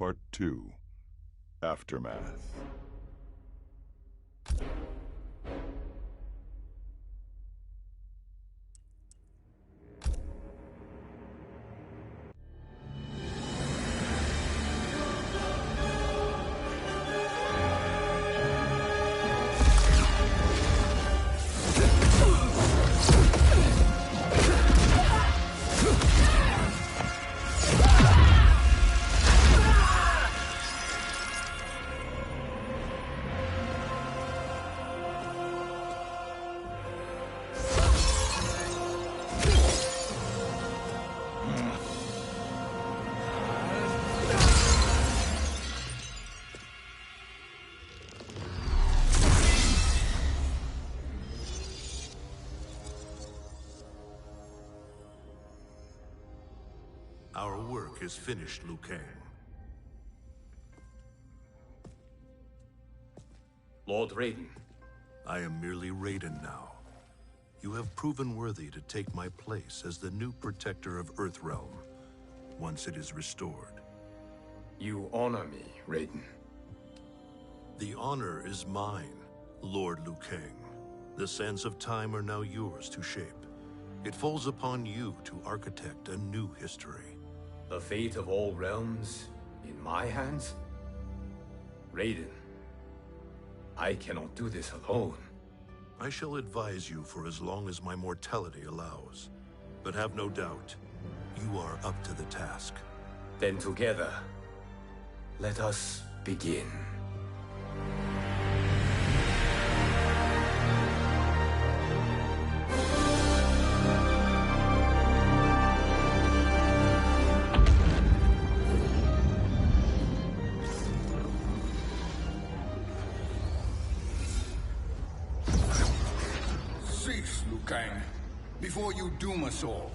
Part 2, Aftermath. Our work is finished, Liu Kang. Lord Raiden. I am merely Raiden now. You have proven worthy to take my place as the new protector of Earthrealm, once it is restored. You honor me, Raiden. The honor is mine, Lord Liu Kang. The sands of time are now yours to shape. It falls upon you to architect a new history. The fate of all realms in my hands? Raiden, I cannot do this alone. I shall advise you for as long as my mortality allows. But have no doubt, you are up to the task. Then together, let us begin. Cease, Liu Kang, before you doom us all.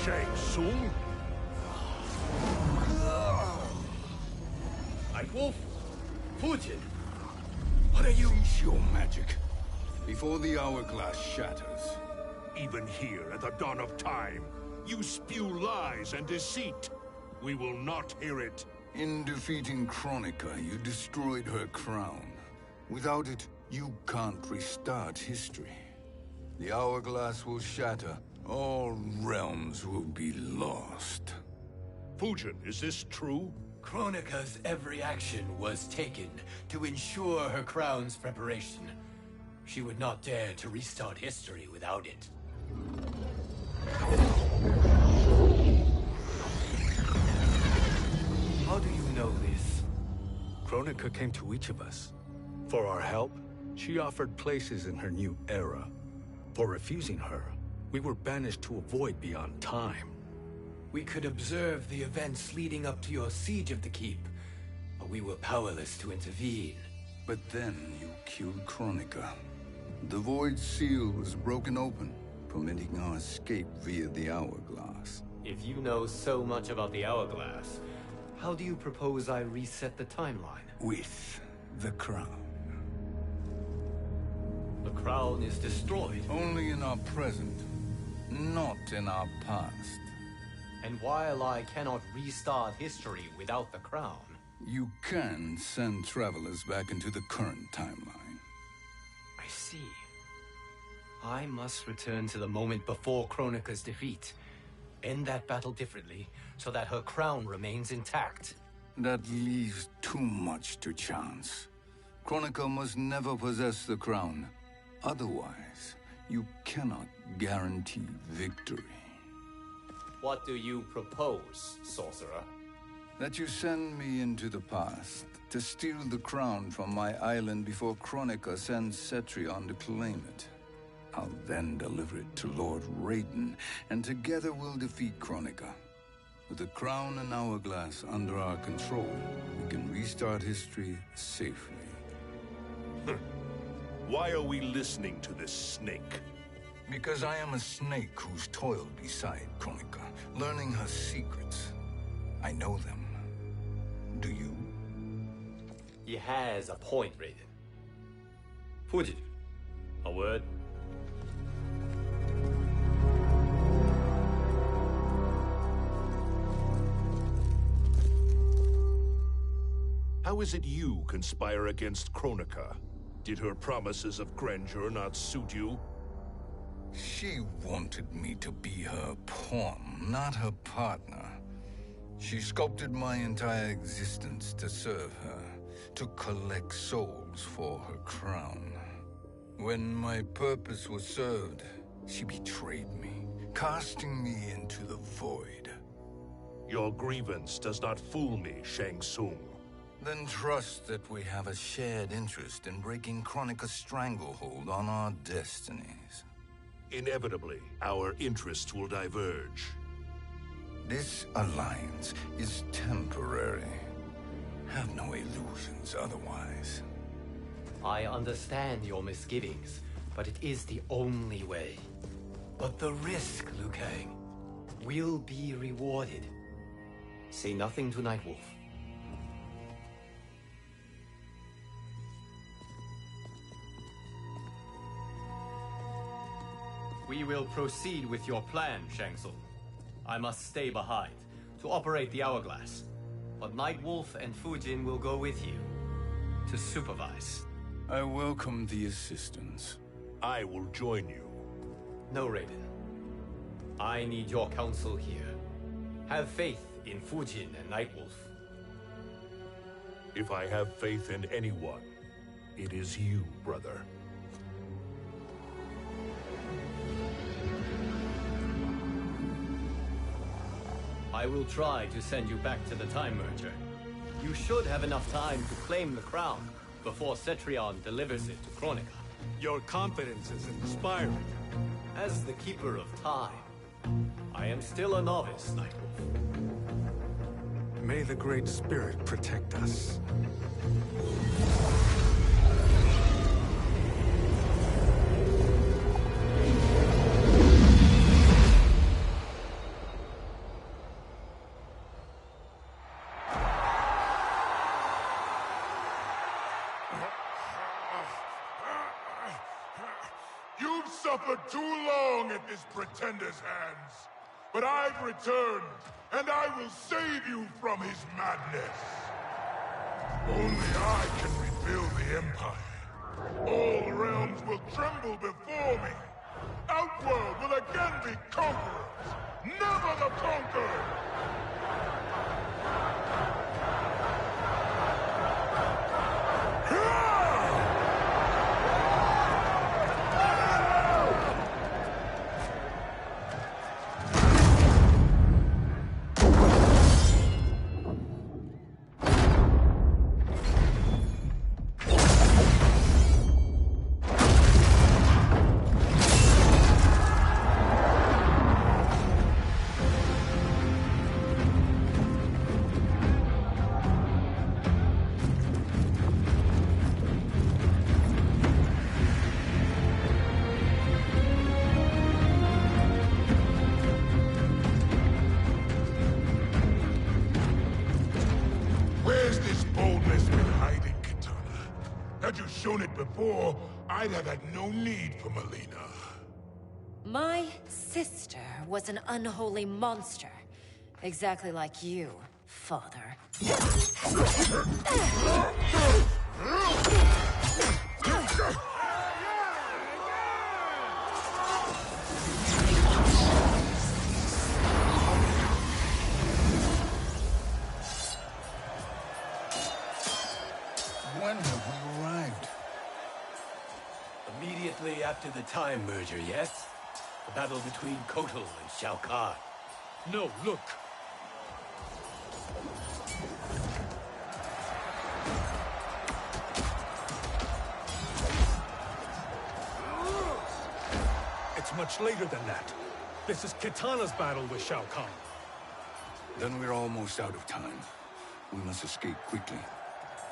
Shang Tsung? Wolf, Fujin, what are you? Cease your magic, before the hourglass shatters. Even here at the dawn of time, you spew lies and deceit. We will not hear it. In defeating Kronika, you destroyed her crown. Without it, you can't restart history. The hourglass will shatter. All realms will be lost. Fujin, is this true? Kronika's every action was taken to ensure her crown's preparation. She would not dare to restart history without it. How do you know this? Kronika came to each of us. For our help, she offered places in her new era. For refusing her, we were banished to a void beyond time. We could observe the events leading up to your siege of the keep, but we were powerless to intervene. But then you killed Kronika. The Void Seal was broken open, permitting our escape via the hourglass. If you know so much about the hourglass, how do you propose I reset the timeline? With the crown. The crown is destroyed. Only in our present, not in our past. And while I cannot restart history without the crown... You can send travelers back into the current timeline. I see. I must return to the moment before Kronika's defeat. End that battle differently, so that her crown remains intact. That leaves too much to chance. Kronika must never possess the crown. Otherwise, you cannot guarantee victory. What do you propose, sorcerer? That you send me into the past to steal the crown from my island before Kronika sends Cetrion to claim it. I'll then deliver it to Lord Raiden, and together we'll defeat Kronika. With the crown and hourglass under our control, we can restart history safely. Why are we listening to this snake? Because I am a snake who's toiled beside Kronika, learning her secrets. I know them. Do you? He has a point, Raiden. Fujin, a word? How is it you conspire against Kronika? Did her promises of grandeur not suit you? She wanted me to be her pawn, not her partner. She sculpted my entire existence to serve her, to collect souls for her crown. When my purpose was served, she betrayed me, casting me into the void. Your grievance does not fool me, Shang Tsung. Then trust that we have a shared interest in breaking Kronika's stranglehold on our destinies. Inevitably, our interests will diverge. This alliance is temporary. Have no illusions otherwise. I understand your misgivings, but it is the only way. But the risk, Liu Kang, will be rewarded. Say nothing to Nightwolf. We will proceed with your plan, Shang Tsung. I must stay behind to operate the hourglass. But Nightwolf and Fujin will go with you to supervise. I welcome the assistance. I will join you. No, Raiden. I need your counsel here. Have faith in Fujin and Nightwolf. If I have faith in anyone, it is you, brother. I will try to send you back to the Time Merger. You should have enough time to claim the crown before Cetrion delivers it to Kronika. Your confidence is inspiring. As the Keeper of Time, I am still a novice, Nightwolf. May the Great Spirit protect us. You've suffered too long at this pretender's hands. But I've returned, and I will save you from his madness. Only I can rebuild the Empire. All realms will tremble before me. Outworld will again be conquerors, never the conquered! Had you shown it before, I'd have had no need for Melina. My sister was an unholy monster. Exactly like you, father. When have we arrived? Immediately after the Time Merger, yes? The battle between Kotal and Shao Kahn. No, look! It's much later than that. This is Kitana's battle with Shao Kahn. Then we're almost out of time. We must escape quickly.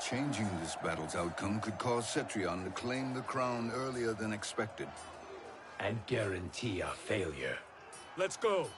Changing this battle's outcome could cause Cetrion to claim the crown earlier than expected. and guarantee our failure. Let's go.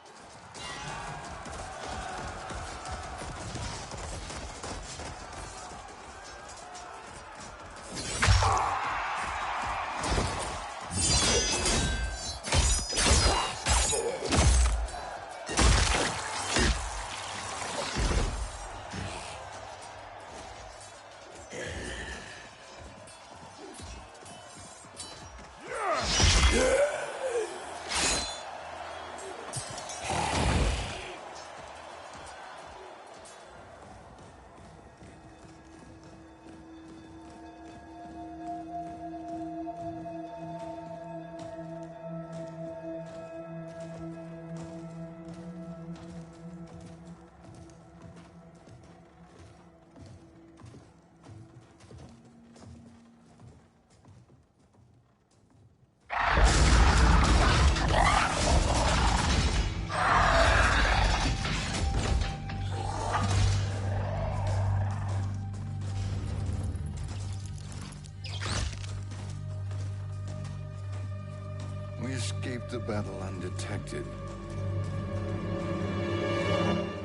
We escaped the battle undetected.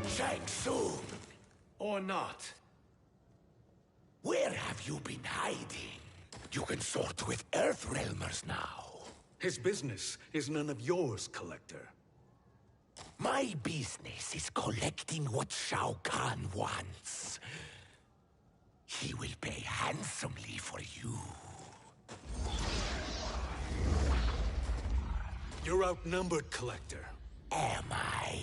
Shang Tsung, Or not. where have you been hiding? You can sort with Earthrealmers now. His business is none of yours, Collector. My business is collecting what Shao Kahn wants. He will pay handsomely for you. You're outnumbered, Collector. Am I?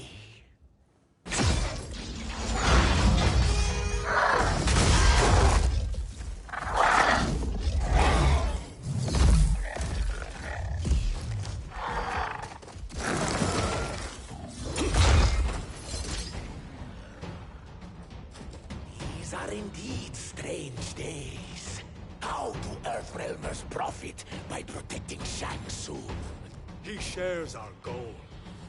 These are indeed strange days. How do Earthrealmers profit by protecting Shang Tsung? He shares our goal.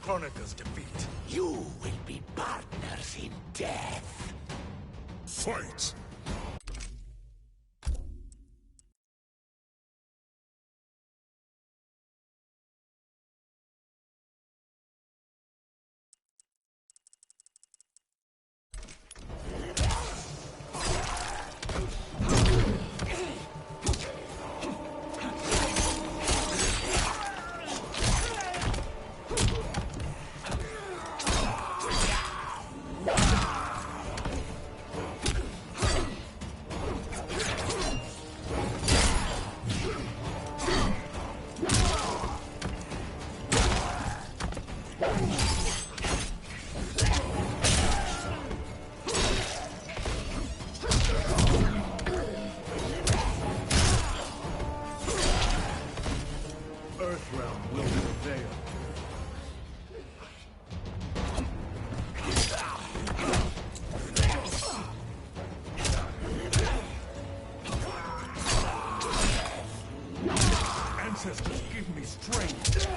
Kronika's defeat. You will be partners in death. Fight! Earthrealm will prevail. Ancestors, give me strength.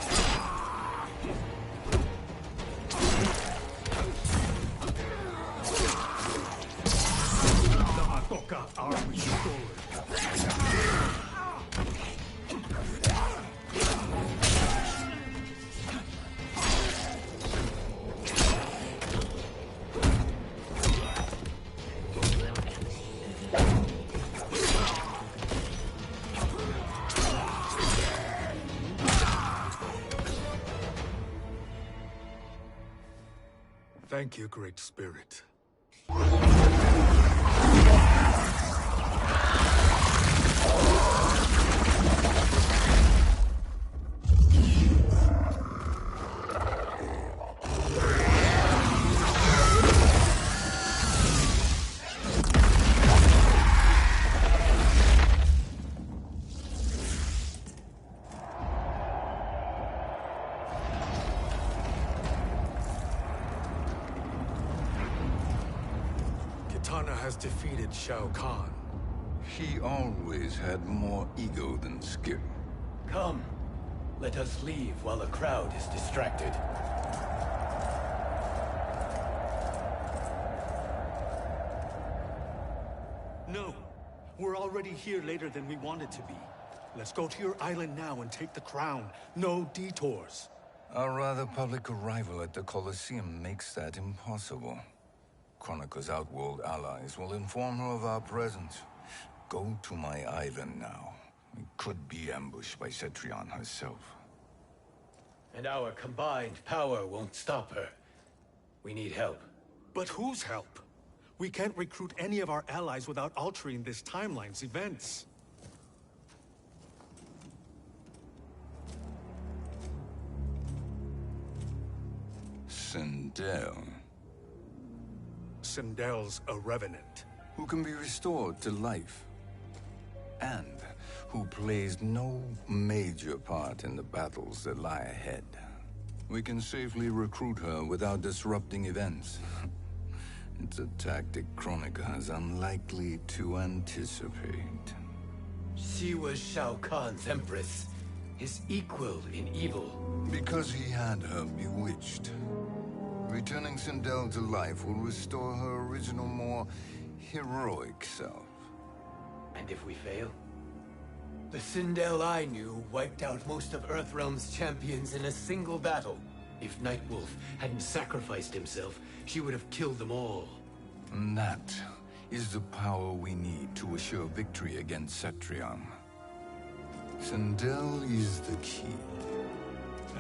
The Atoka are restored. Thank you, Great Spirit. Kitana has defeated Shao Kahn. He always had more ego than skill. Come, let us leave while the crowd is distracted. No, we're already here later than we wanted to be. Let's go to your island now and take the crown. No detours. Our rather public arrival at the Colosseum makes that impossible. Kronika's outworld allies will inform her of our presence. Go to my island now. We could be ambushed by Cetrion herself. And our combined power won't stop her. We need help. But whose help? We can't recruit any of our allies without altering this timeline's events. Sindel. Sindel's a revenant. Who can be restored to life. And who plays no major part in the battles that lie ahead. We can safely recruit her without disrupting events. It's a tactic Kronika is unlikely to anticipate. She was Shao Kahn's empress, his equal in evil. Because he had her bewitched. Returning Sindel to life will restore her original, more heroic self. And if we fail? The Sindel I knew wiped out most of Earthrealm's champions in a single battle. If Nightwolf hadn't sacrificed himself, she would have killed them all. And that is the power we need to assure victory against Cetrion. Sindel is the key.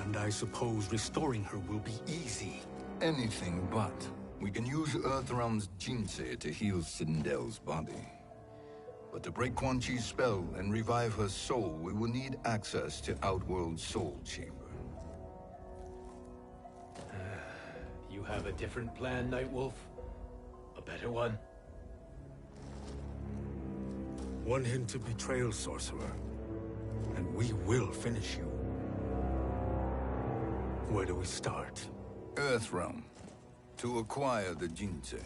And I suppose restoring her will be easy. Anything but. We can use Earthrealm's Jinsei to heal Sindel's body. But to break Quan Chi's spell and revive her soul, we will need access to Outworld's Soul Chamber. You have a different plan, Nightwolf? A better one? One hint of betrayal, sorcerer, and we will finish you. Where do we start? Earthrealm. To acquire the Jinsei.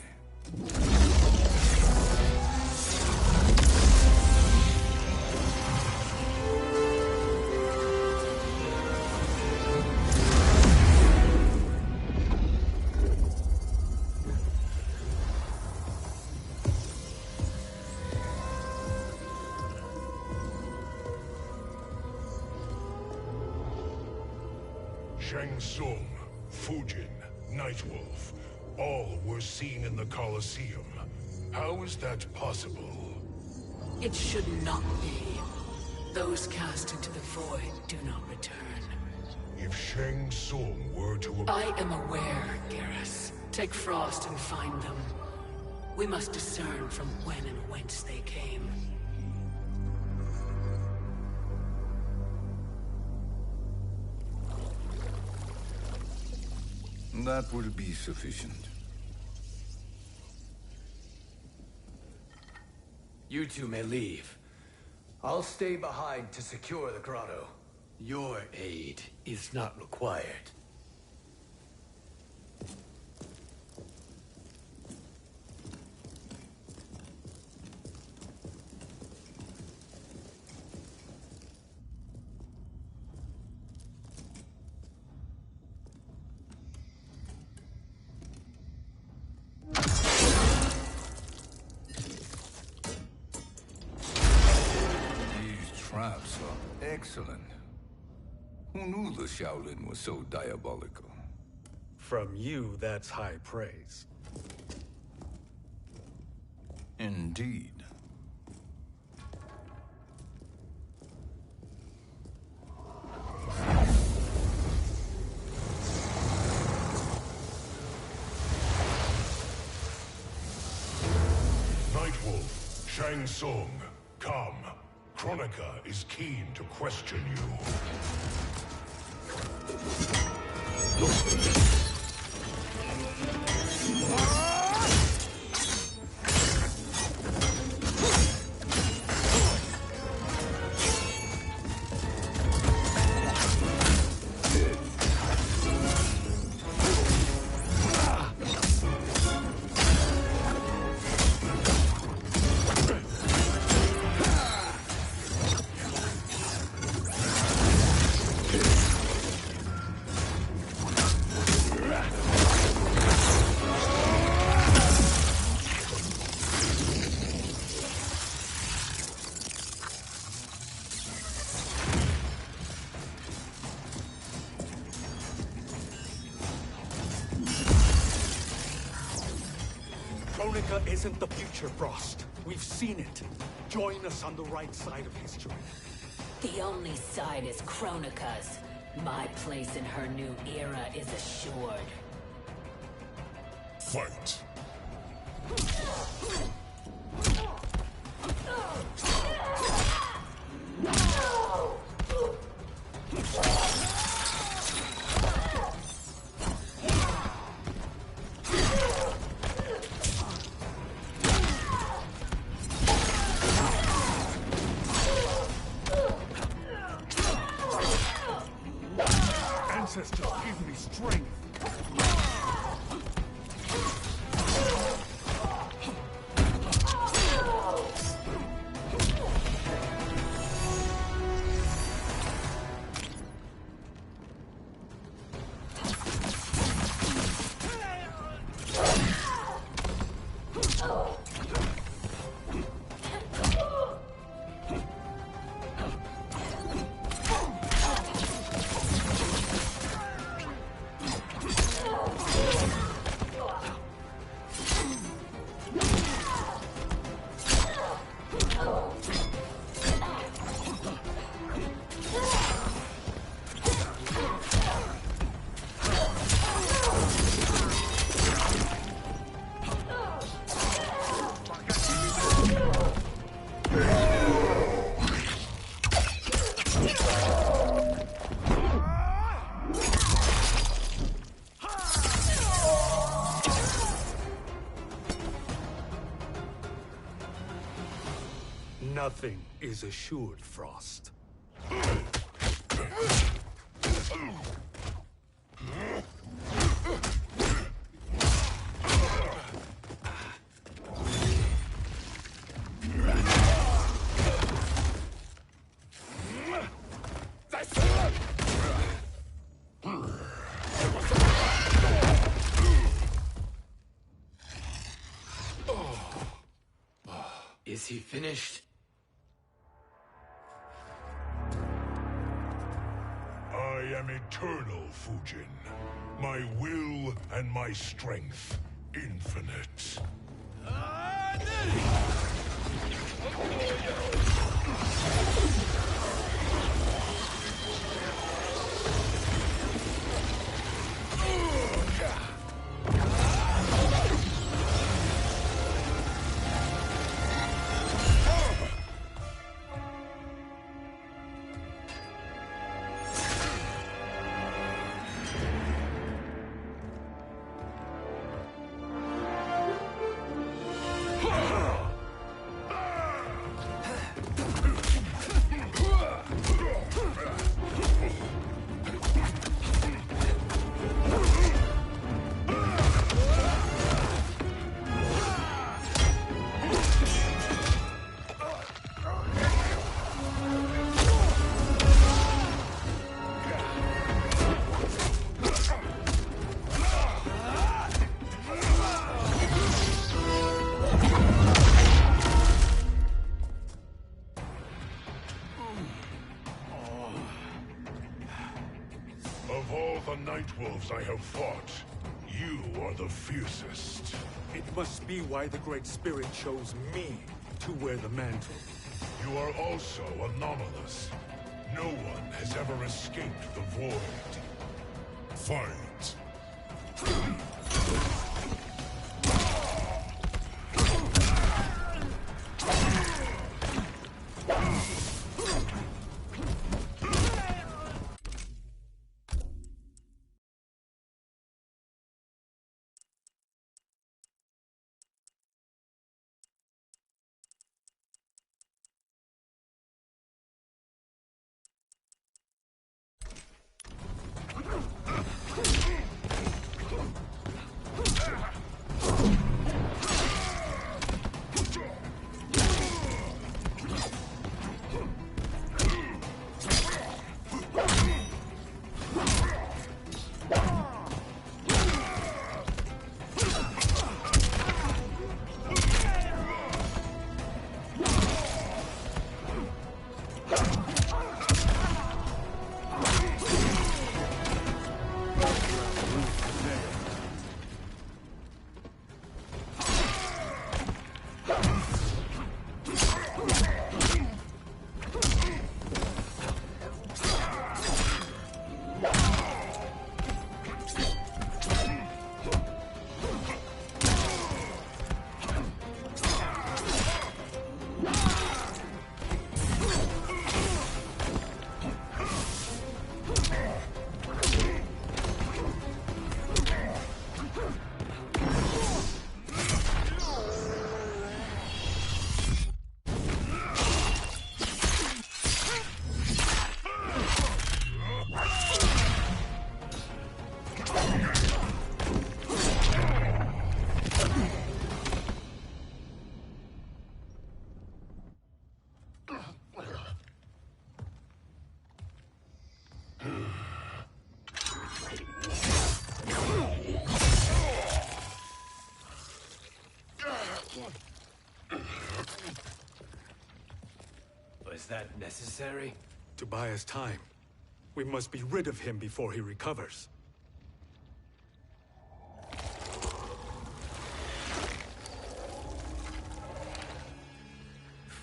Shang Tsung, Fujin, Nightwolf, all were seen in the Colosseum. How is that possible? It should not be. Those cast into the void do not return. If Shang Tsung were to... I am aware, Garrus. Take Frost and find them. We must discern from when and whence they came. That will be sufficient. You two may leave. I'll stay behind to secure the grotto. Your aid is not required. Traps are excellent. Who knew the Shaolin was so diabolical? From you, that's high praise. Indeed. Nightwolf, Shang Tsung, come. Kronika is keen to question you. Kronika isn't the future, Frost. We've seen it. Join us on the right side of history. The only side is Kronika's. My place in her new era is assured. Fight. Ancestors, give me strength. Nothing is assured, Frost. Is he finished? I am eternal, Fujin. My will and my strength, infinite. Of all the Nightwolves I have fought, you are the fiercest. It must be why the Great Spirit chose me to wear the mantle. You are also anomalous. No one has ever escaped the void. Fight. Was that necessary? To buy us time. We must be rid of him before he recovers.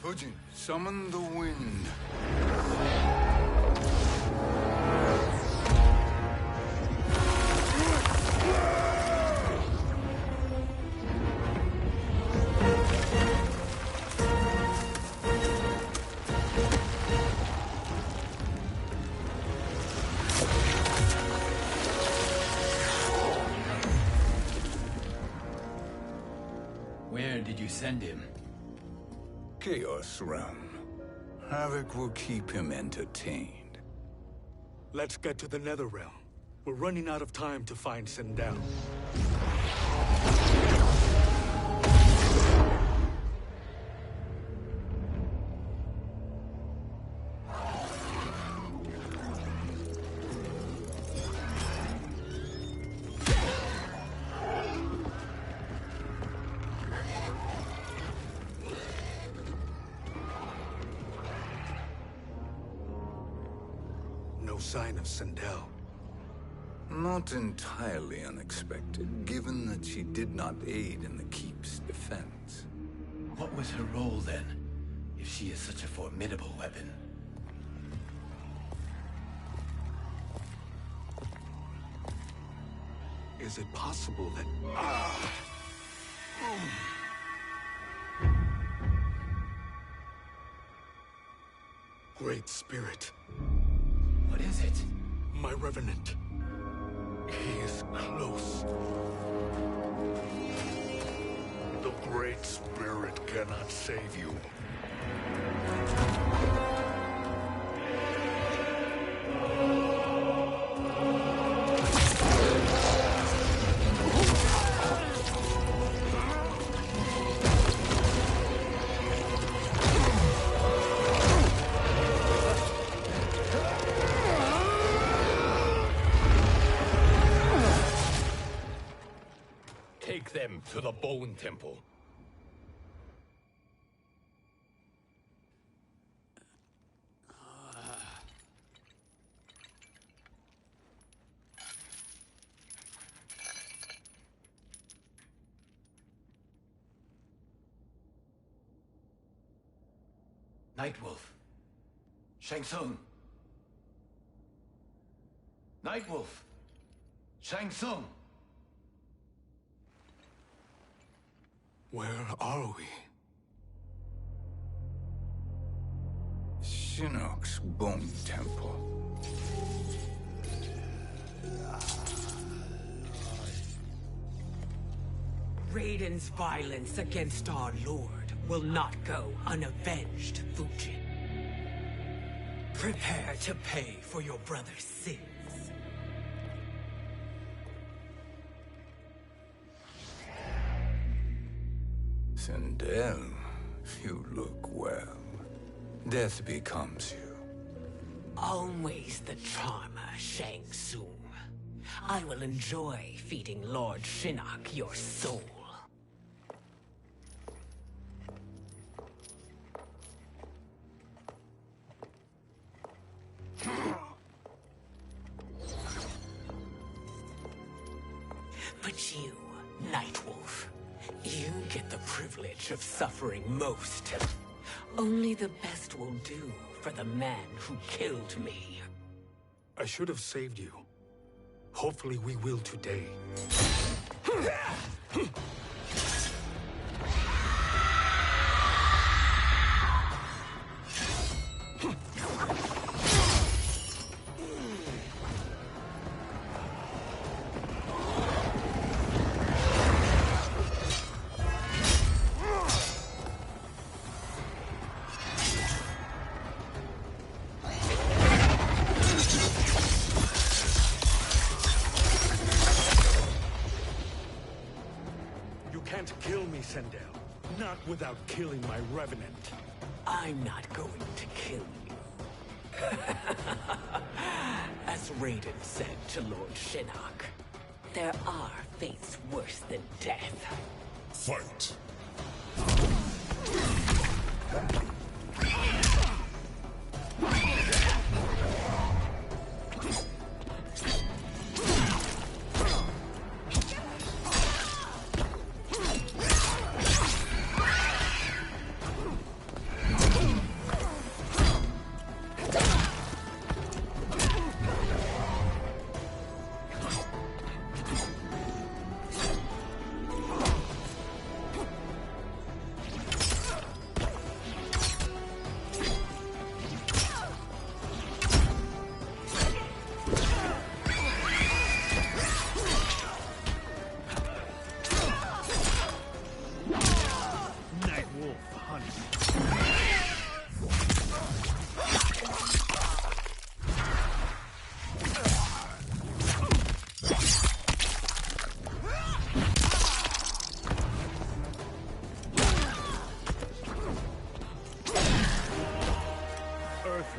Fujin, summon the wind. Where did you send him? Chaos Realm. Havoc will keep him entertained. Let's get to the Netherrealm. We're running out of time to find Sindel. No sign of Sindel. Not entirely unexpected, given that she did not aid in the Keep's defense. What was her role then, if she is such a formidable weapon? Is it possible that... Great Spirit. What is it? My Revenant. He is close. The Great Spirit cannot save you. Take them to the Bone Temple. Nightwolf. Shang Tsung. Nightwolf. Shang Tsung. Where are we? Shinnok's Bone Temple. Raiden's violence against our Lord will not go unavenged, Fujin. Prepare to pay for your brother's sins. Sindel, you look well. Death becomes you. Always the charmer, Shang Tsung. I will enjoy feeding Lord Shinnok your soul. But you, Nightwolf, you get the privilege of suffering most. Only the best will do for the man who killed me. I should have saved you. Hopefully we will today. Sindel, not without killing my Revenant. I'm not going to kill you. As Raiden said to Lord Shinnok, there are fates worse than death. Fight!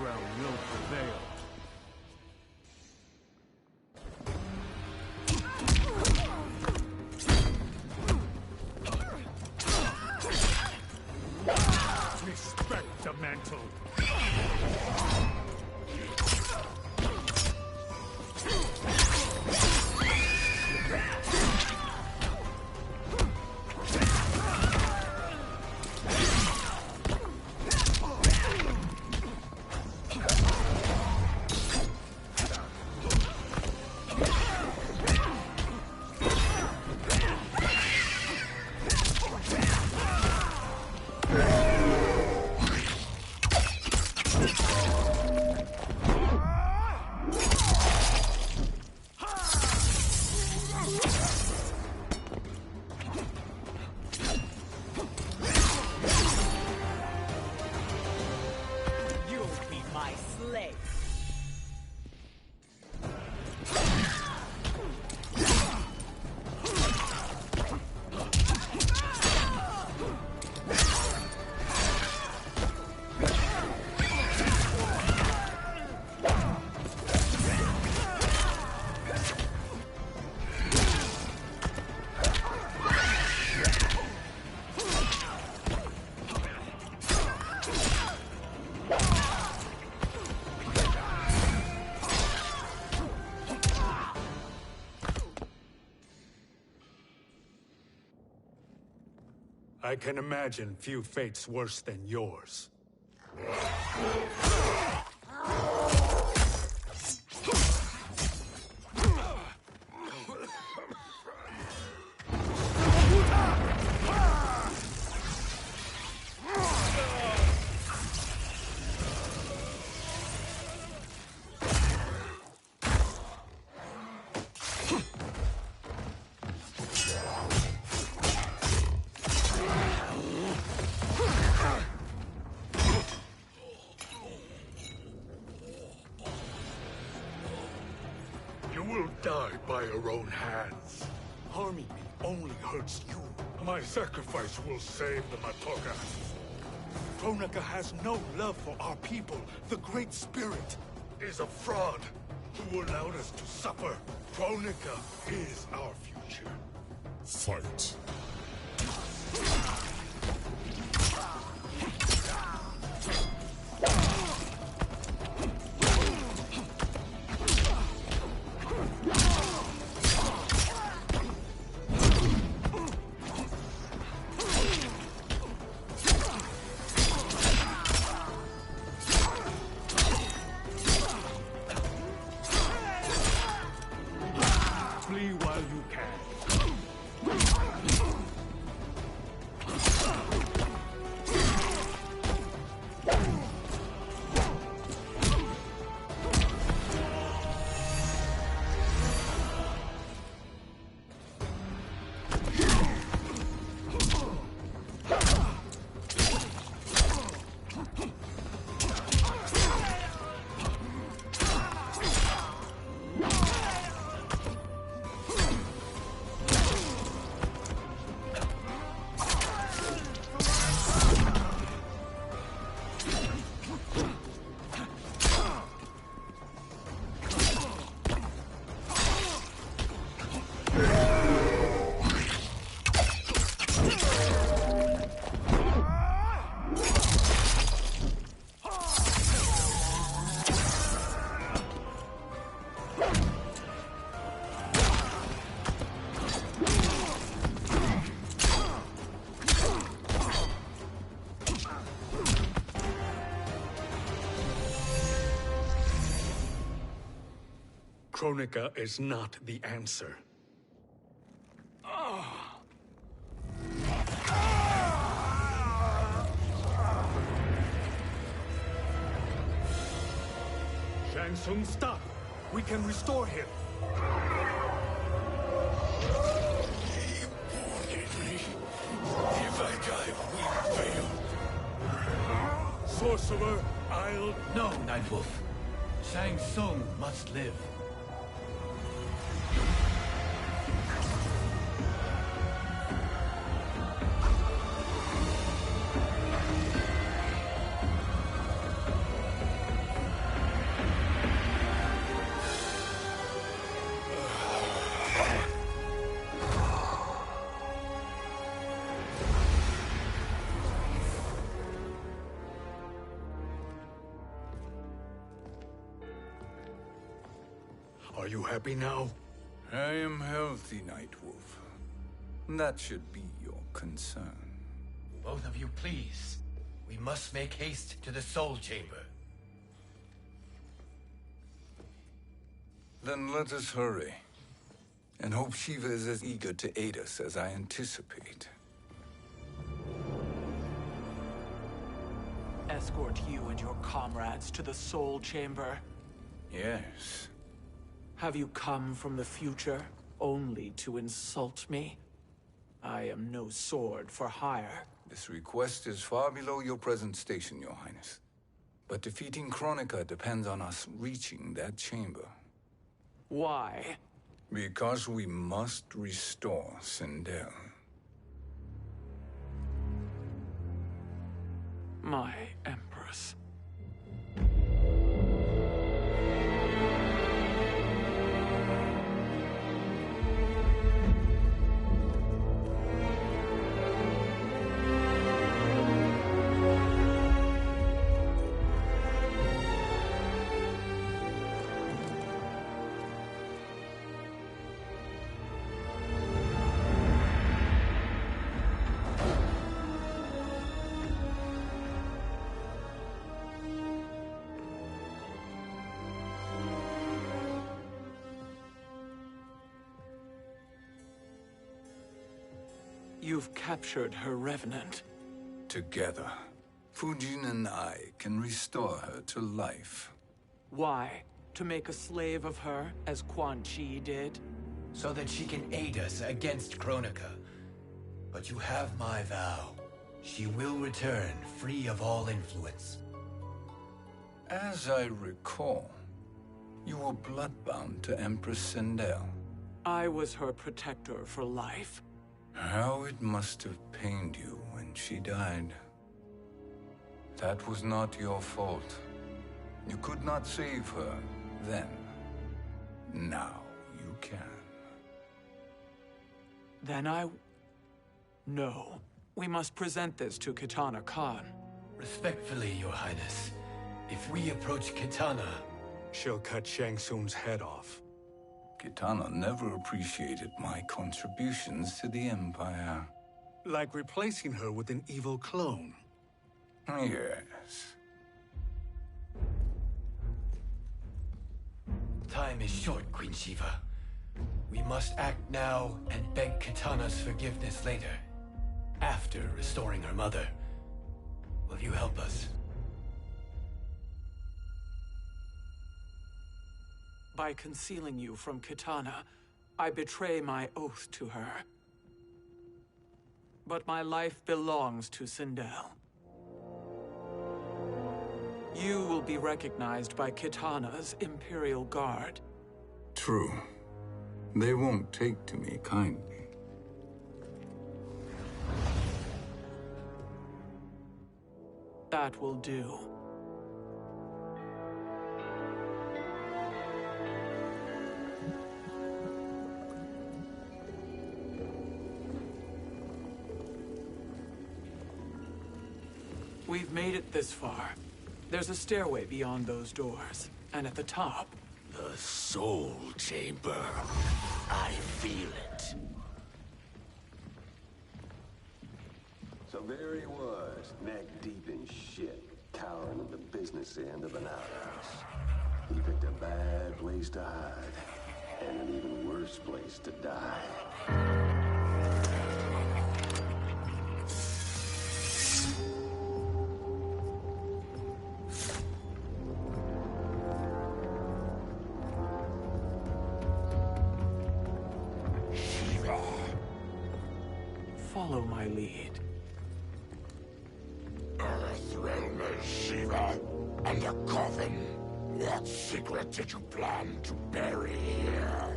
realm will prevail. Respect the mantle. I can imagine few fates worse than yours. Die by your own hands. Harming me only hurts you. My sacrifice will save the Matoga. Kronika has no love for our people. The Great Spirit is a fraud who allowed us to suffer. Kronika is our future. Fight. Flee while you can. Kronika is not the answer. Shang Tsung, stop! We can restore him. If I die, we fail. Sorcerer, I'll... No, Nightwolf. Shang Tsung must live. Are you happy now? I am healthy, Nightwolf. That should be your concern. Both of you, please. We must make haste to the Soul Chamber. Then let us hurry. And hope Shiva is as eager to aid us as I anticipate. Escort you and your comrades to the Soul Chamber? Yes. Have you come from the future only to insult me? I am no sword for hire. This request is far below your present station, Your Highness. But defeating Kronika depends on us reaching that chamber. Why? Because we must restore Sindel. My Empress. You've captured her revenant. Together, Fujin and I can restore her to life. Why? To make a slave of her, as Quan Chi did? So that she can aid us against Kronika. But you have my vow. She will return free of all influence. As I recall, you were bloodbound to Empress Sindel. I was her protector for life. How it must have pained you when she died. That was not your fault. You could not save her then. Now you can. Then No. We must present this to Kitana Khan. Respectfully, Your Highness. If we approach Kitana... She'll cut Shang Tsung's head off. Kitana never appreciated my contributions to the Empire. Like replacing her with an evil clone. Yes. Time is short, Queen Shiva. We must act now and beg Kitana's forgiveness later. After restoring her mother. Will you help us? By concealing you from Kitana, I betray my oath to her. But my life belongs to Sindel. You will be recognized by Kitana's Imperial Guard. True. They won't take to me kindly. That will do. We've made it this far. There's a stairway beyond those doors, and at the top... The Soul Chamber. I feel it. So there he was, neck deep in shit, cowering at the business end of an outhouse. He picked a bad place to hide, and an even worse place to die. Follow my lead. Earthrealm is Shiva, and a coffin. What secret did you plan to bury here?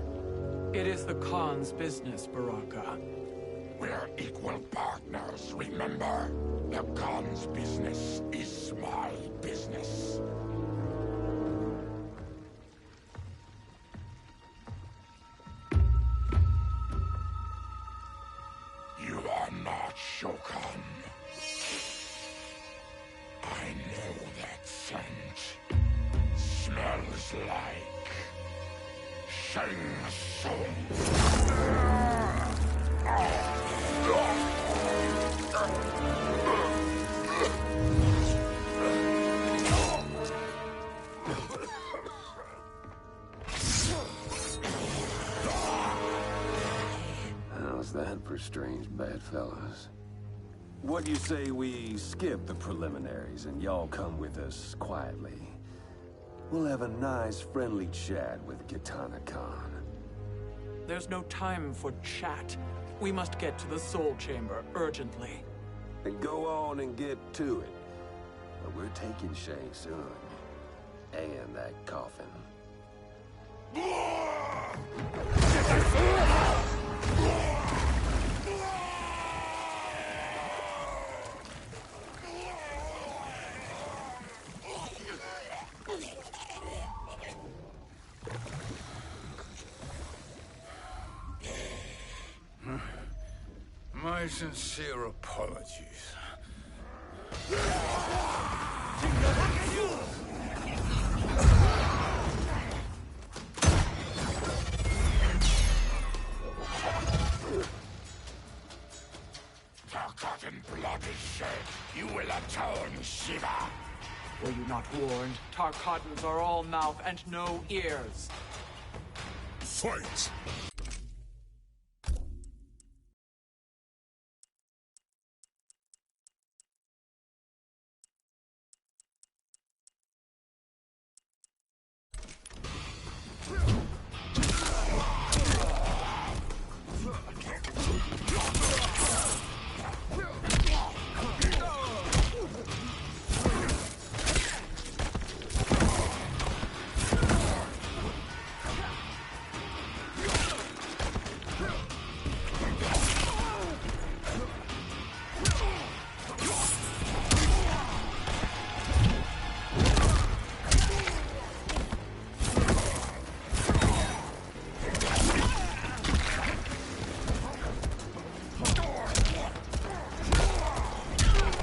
It is the Khan's business, Baraka. We're equal partners, remember? The Khan's business is my business. You are not Shokan. I know that scent. Smells like How's that for strange bedfellows? What do you say we skip the preliminaries and y'all come with us quietly? We'll have a nice, friendly chat with Kitana Khan. There's no time for chat. We must get to the Soul Chamber urgently. Then go on and get to it. But we're taking Shang soon. And that coffin. My sincere apologies. Forgotten blood is shed. You will atone, Shiva. Were you not warned? Tarkatans are all mouth and no ears. Fight!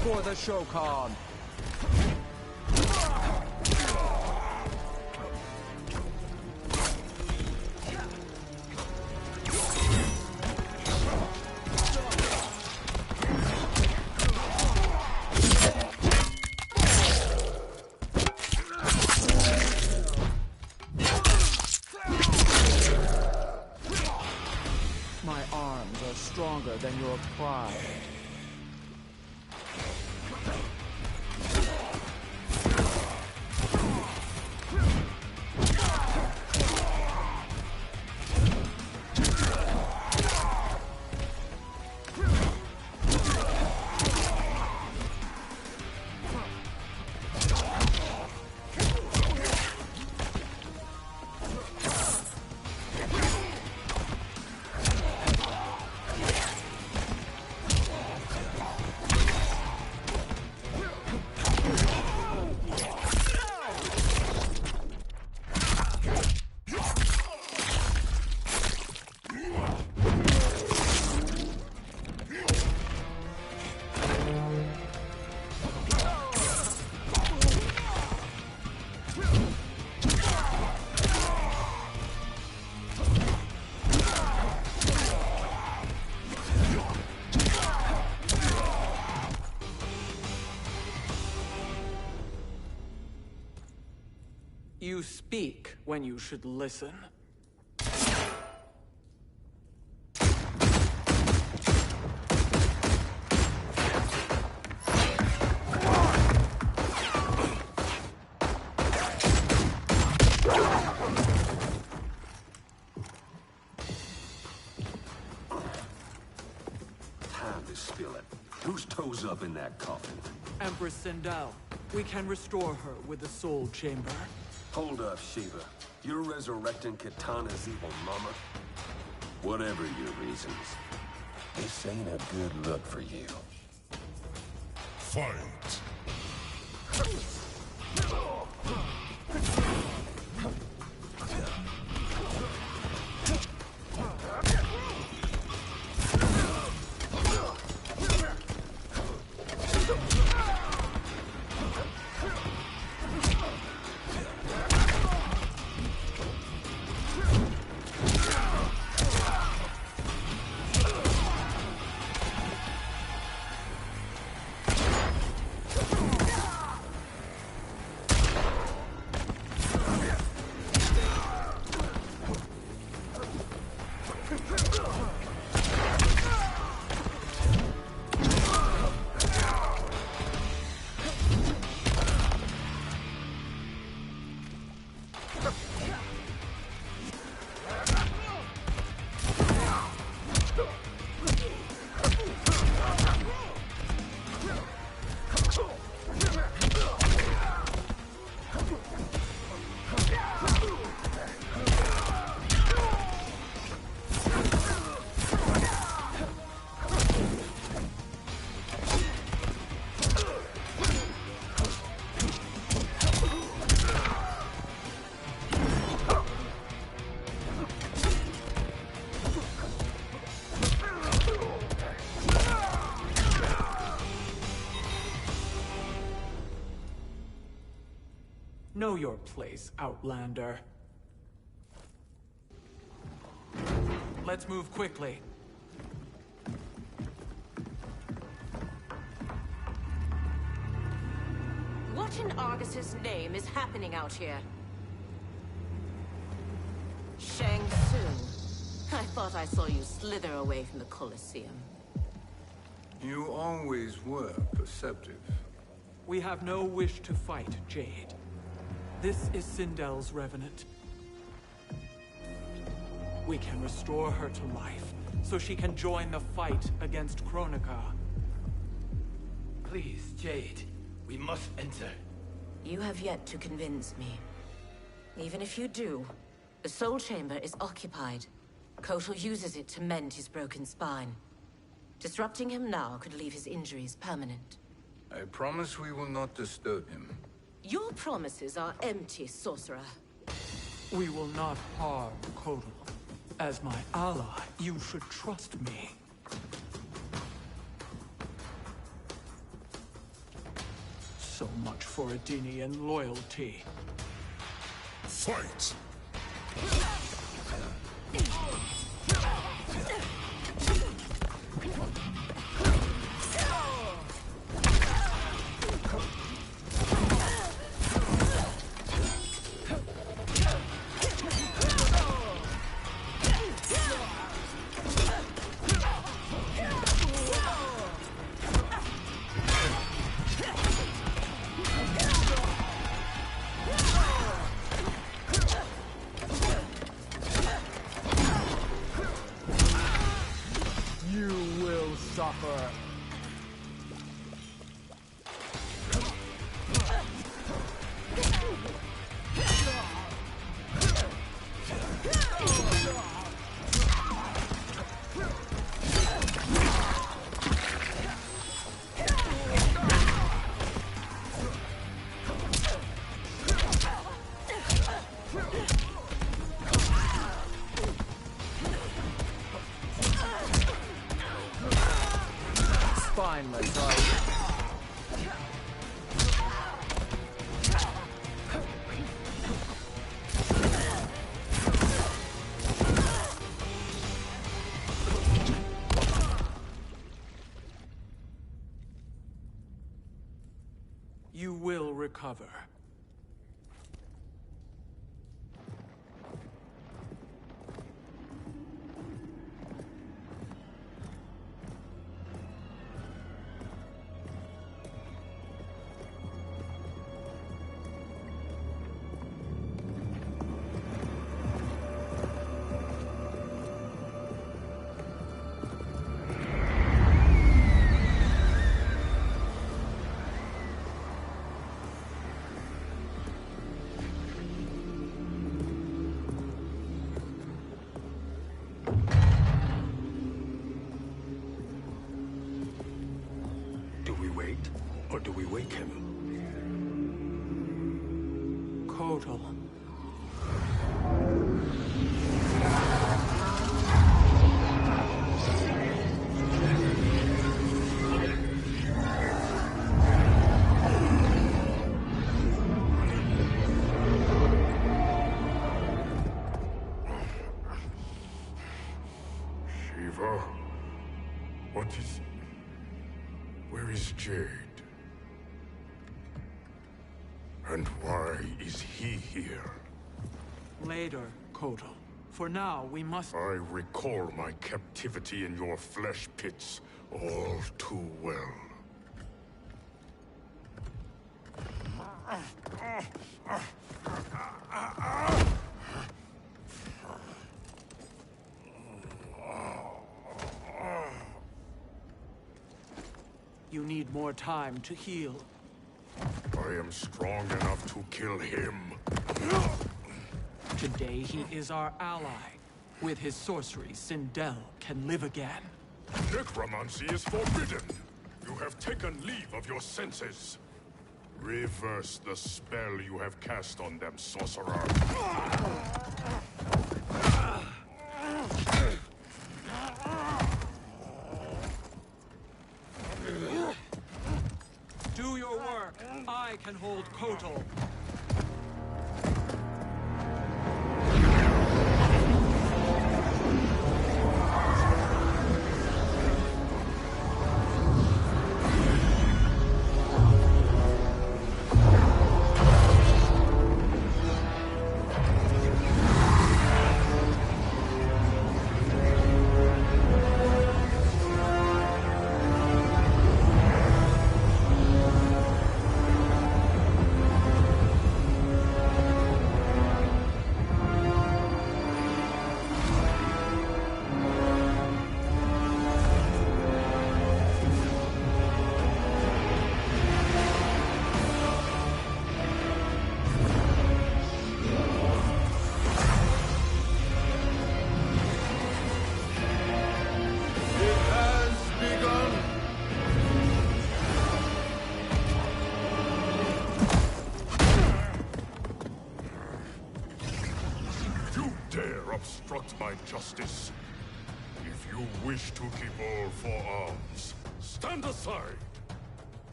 For the Shokan. My arms are stronger than your pride. You speak when you should listen. Time to spill it. Whose toes up in that coffin? Empress Sindel. We can restore her with the Soul Chamber. Hold up, Shiva. You're resurrecting Kitana's evil mama? Whatever your reasons, this ain't a good look for you. Fight! Know your place, Outlander. Let's move quickly. What in Argus's name is happening out here? Shang Tsung. I thought I saw you slither away from the Colosseum. You always were perceptive. We have no wish to fight, Jade. This is Sindel's Revenant. We can restore her to life, so she can join the fight against Kronika. Please, Jade. We must enter. You have yet to convince me. Even if you do, the Soul Chamber is occupied. Kotal uses it to mend his broken spine. Disrupting him now could leave his injuries permanent. I promise we will not disturb him. Your promises are empty, sorcerer. We will not harm Kotal. As my ally, you should trust me. So much for Adenian loyalty. Fight! Suffer. Spineless, are you will recover. Or do we wake him? Kotal. Shiva? What is... Where is Jade? And why is he here? Later, Kotal. For now, we must... I recall my captivity in your flesh pits all too well. You need more time to heal. I am strong enough to kill him. Today he is our ally. With his sorcery, Sindel can live again. Necromancy is forbidden. You have taken leave of your senses. Reverse the spell you have cast on them, sorcerer. Do your work. I can hold Kotal. obstruct my justice. If you wish to keep all four arms, stand aside.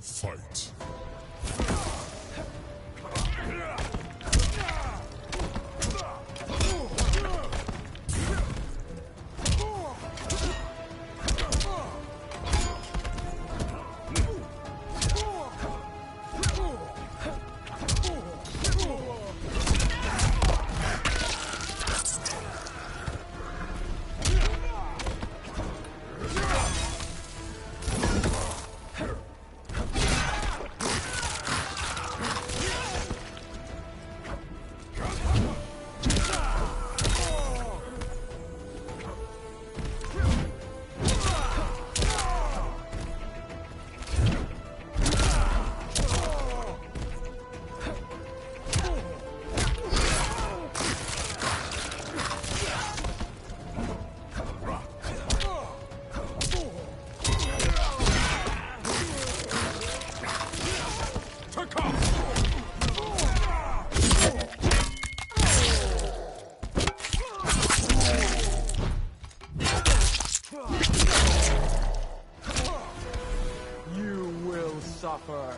Fight. Suffer.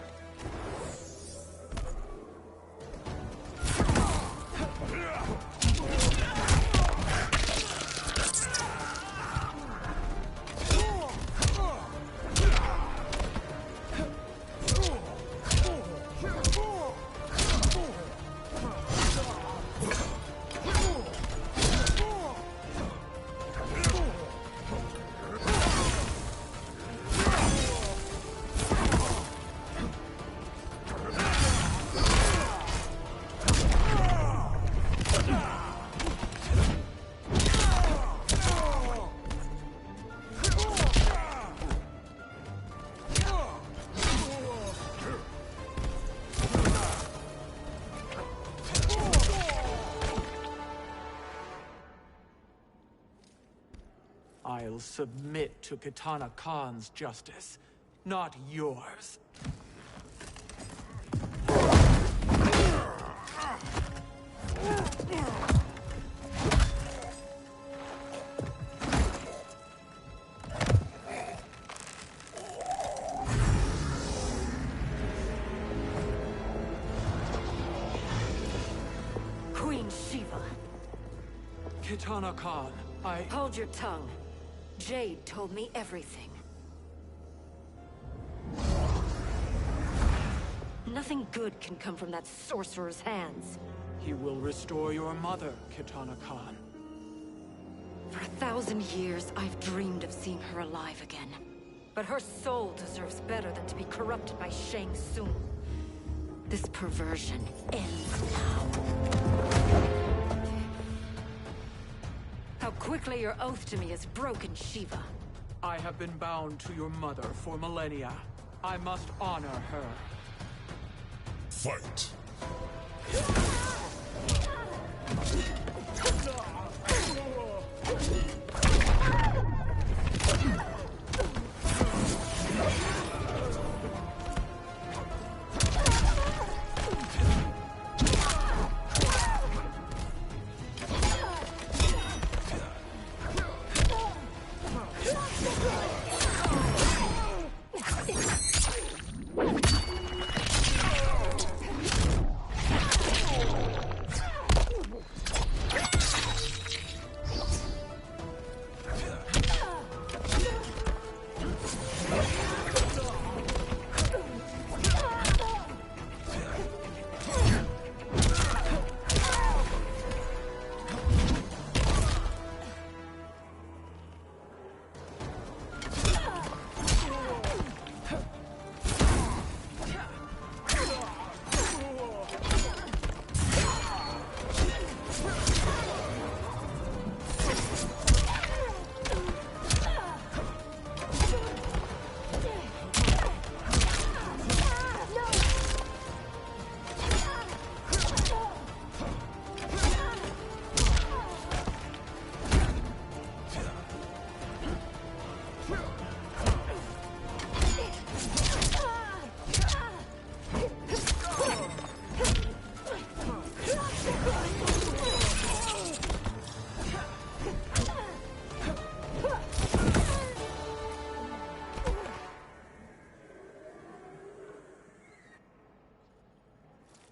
I'll submit to Kitana Khan's justice, not yours. Queen Shiva. Kitana Khan, Hold your tongue. Jade told me everything. Nothing good can come from that sorcerer's hands. He will restore your mother, Kitana Khan. For 1,000 years, I've dreamed of seeing her alive again. But her soul deserves better than to be corrupted by Shang Tsung. This perversion ends now. How quickly your oath to me is broken, Shiva. I have been bound to your mother for millennia. I must honor her. Fight.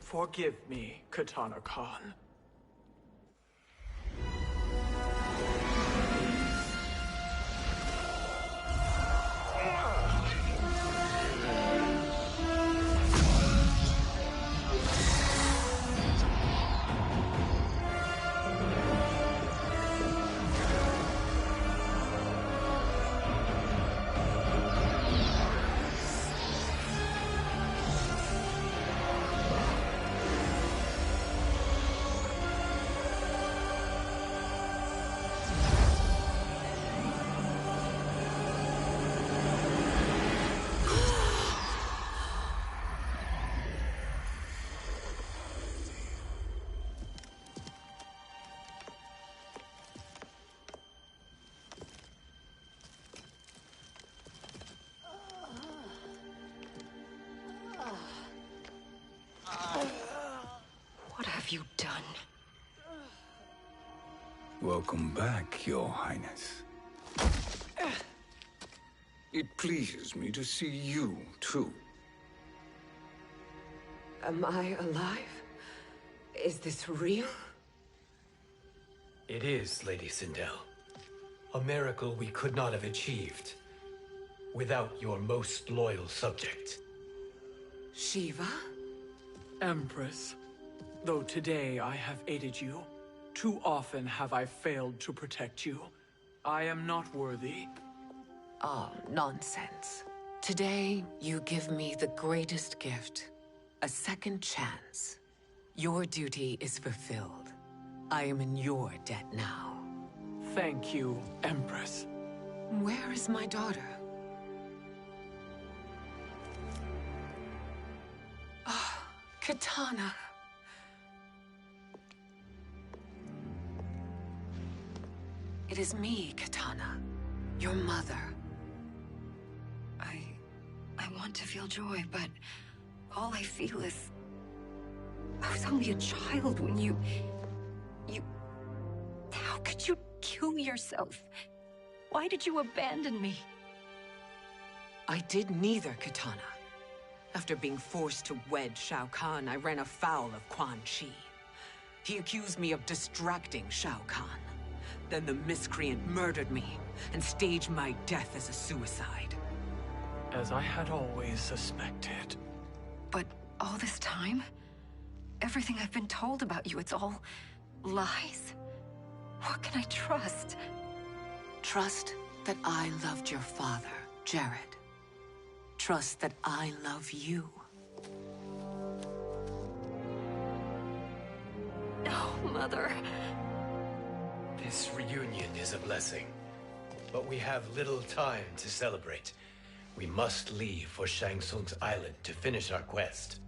Forgive me, Katana Khan. What have you done? Welcome back, Your Highness. It pleases me to see you, too. Am I alive? Is this real? It is, Lady Sindel. A miracle we could not have achieved without your most loyal subject. Shiva? Empress, though today I have aided you, too often have I failed to protect you. I am not worthy. Oh, nonsense. Today, you give me the greatest gift. A second chance. Your duty is fulfilled. I am in your debt now. Thank you, Empress. Where is my daughter? Oh, Katana. It is me, Katana. Your mother. I want to feel joy, but all I feel is... I was only a child when you... How could you kill yourself? Why did you abandon me? I did neither, Katana. After being forced to wed Shao Kahn, I ran afoul of Quan Chi. He accused me of distracting Shao Kahn. Then the miscreant murdered me and staged my death as a suicide. As I had always suspected. But all this time? Everything I've been told about you, it's all lies? What can I trust? Trust that I loved your father, Jared. Trust that I love you. No, Mother. This reunion is a blessing, but we have little time to celebrate. We must leave for Shang Tsung's island to finish our quest.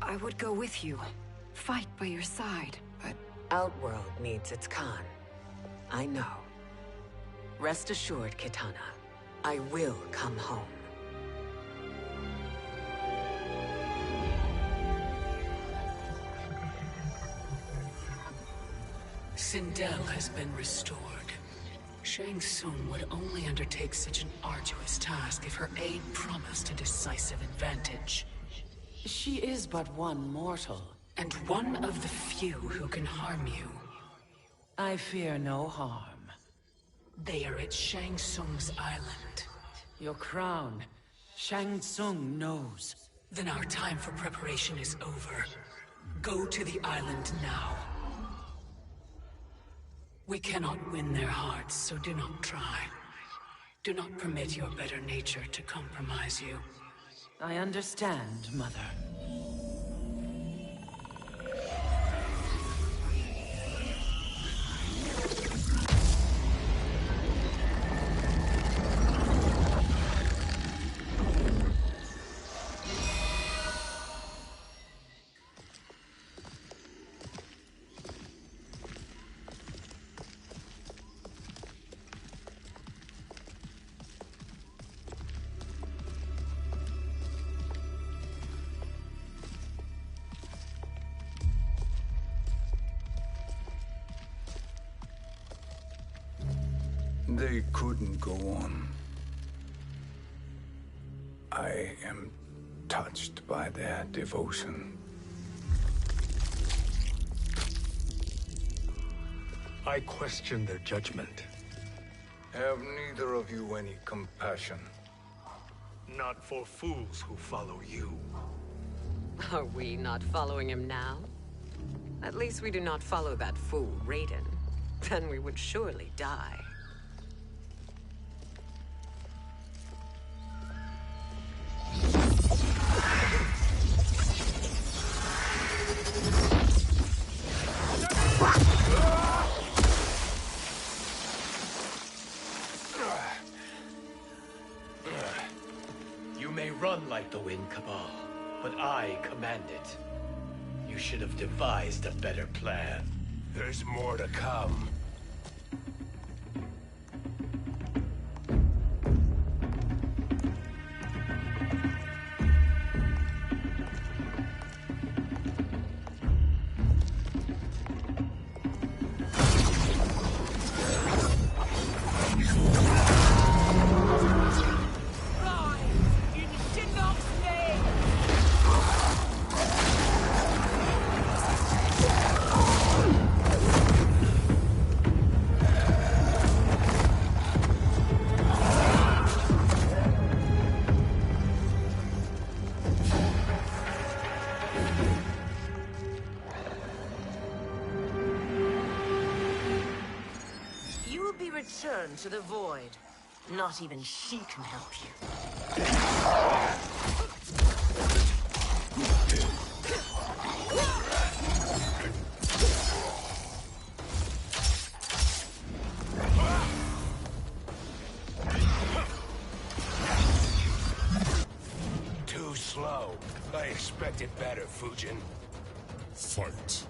I would go with you, fight by your side, but... Outworld needs its Khan. I know. Rest assured, Kitana. I will come home. Sindel has been restored. Shang Tsung would only undertake such an arduous task if her aid promised a decisive advantage. She is but one mortal. And one of the few who can harm you. I fear no harm. They are at Shang Tsung's island. Your crown. Shang Tsung knows. Then our time for preparation is over. Go to the island now. We cannot win their hearts, so do not try. Do not permit your better nature to compromise you. I understand, Mother. They couldn't go on. I am touched by their devotion. I question their judgment. Have neither of you any compassion? Not for fools who follow you. Are we not following him now? At least we do not follow that fool, Raiden. Then we would surely die. You may run like the wind, Cabal, but I command it. You should have devised a better plan. There's more to come. Return to the void. Not even she can help you. Too slow. I expected better, Fujin. Fight.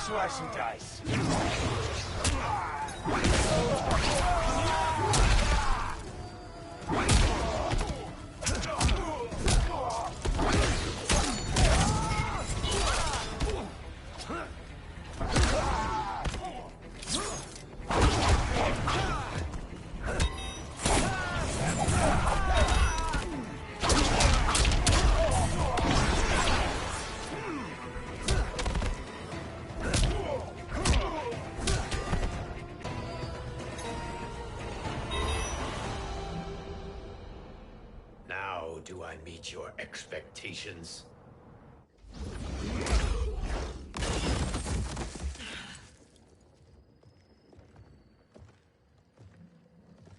Slice and dice. Do I meet your expectations?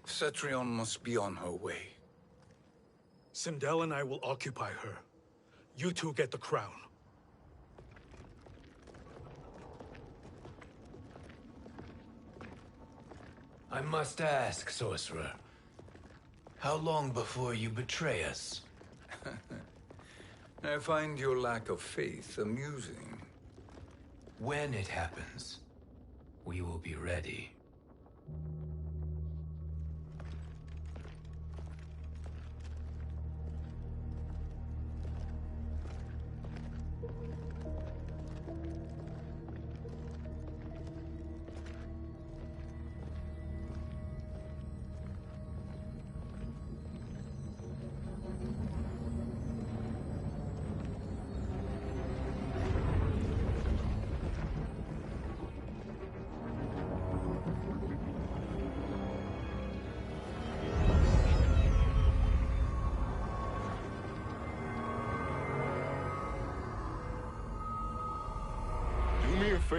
Cetrion must be on her way. Sindel and I will occupy her. You two get the crown. I must ask, sorcerer. How long before you betray us? I find your lack of faith amusing. When it happens, we will be ready.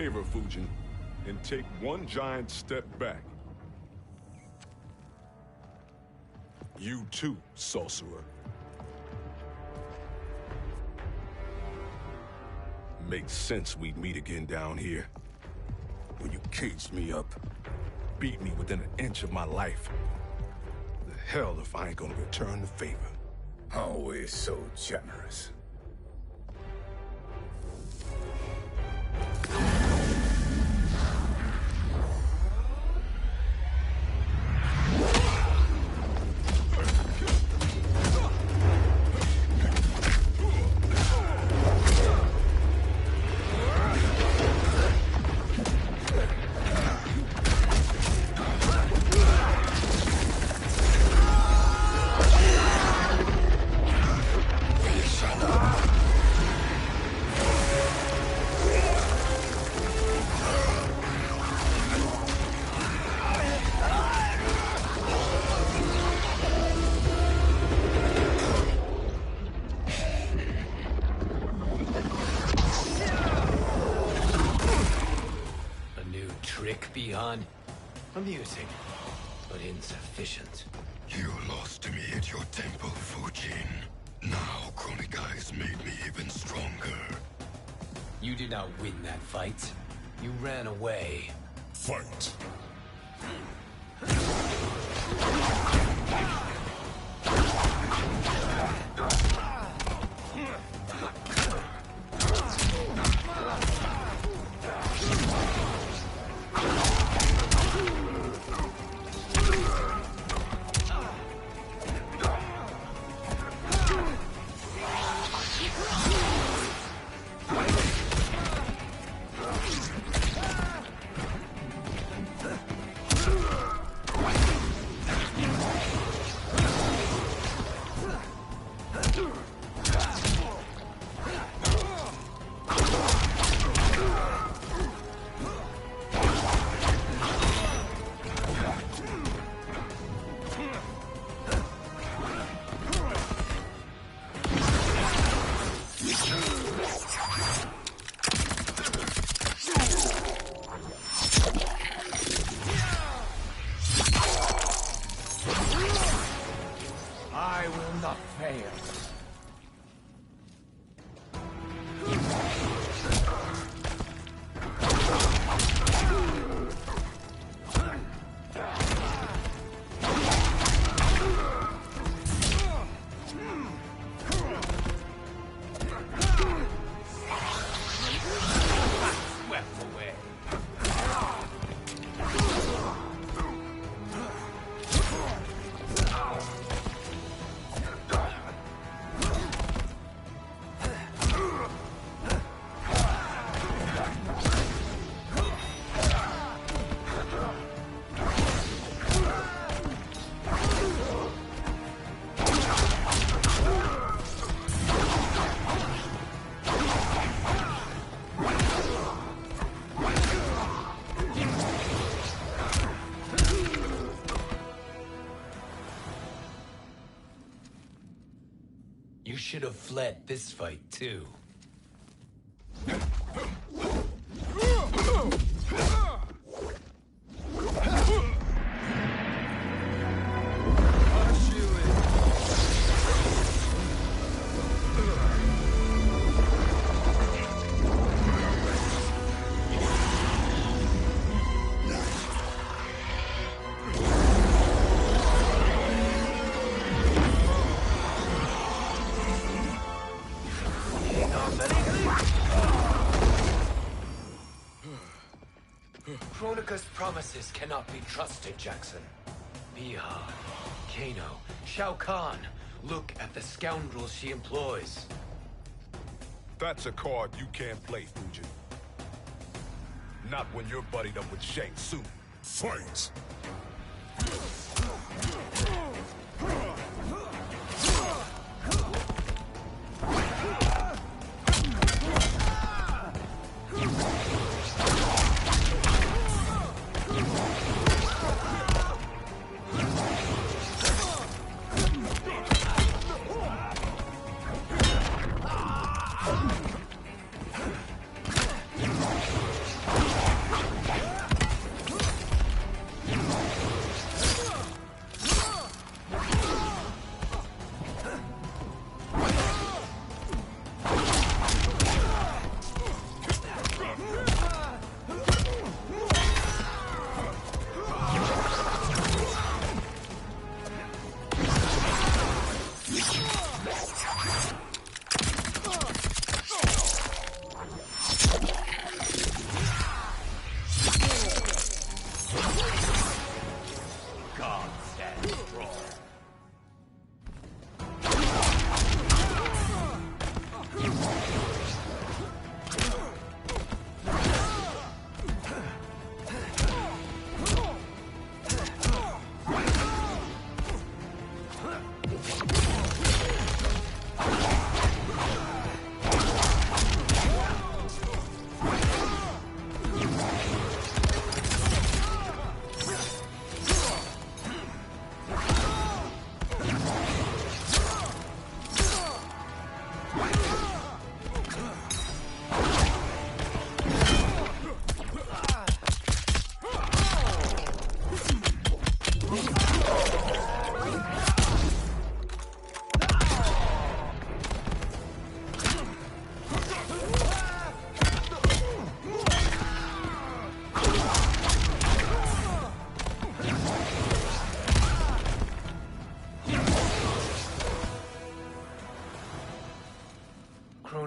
favor, Fujin, and take one giant step back. You too, sorcerer. Makes sense we'd meet again down here. When you caged me up, beat me within an inch of my life. The hell if I ain't gonna return the favor. Always so generous. Amusing, but insufficient. You lost to me at your temple, Fujin. Now Kronika has made me even stronger. You did not win that fight. You ran away. Fight! I will not fail. You should have fled this fight, too. Kronika's promises cannot be trusted, Jackson. Biha, Kano, Shao Kahn. Look at the scoundrels she employs. That's a card you can't play, Fujin. Not when you're buddied up with Shang Tsung. Fight!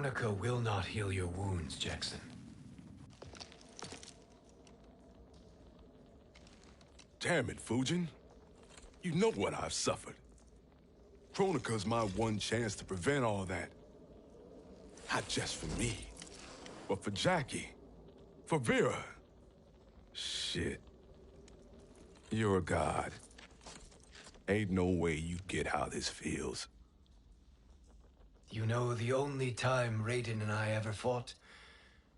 Kronika will not heal your wounds, Jackson. Damn it, Fujin. You know what I've suffered. Kronika's my one chance to prevent all that. Not just for me, but for Jackie, for Vera. Shit. You're a god. Ain't no way you get how this feels. You know the only time Raiden and I ever fought?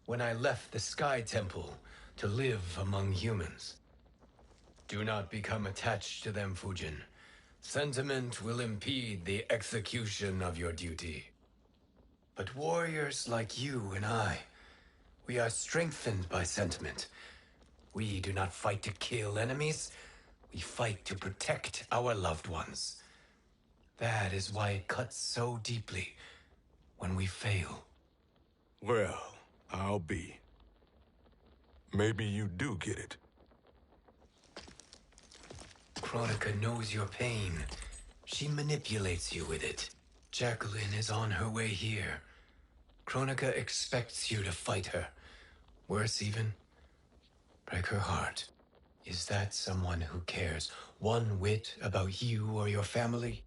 When I left the Sky Temple to live among humans. Do not become attached to them, Fujin. Sentiment will impede the execution of your duty. But warriors like you and I, we are strengthened by sentiment. We do not fight to kill enemies. We fight to protect our loved ones. That is why it cuts so deeply when we fail. Well, I'll be. Maybe you do get it. Kronika knows your pain. She manipulates you with it. Jacqueline is on her way here. Kronika expects you to fight her. Worse even, break her heart. Is that someone who cares one whit about you or your family?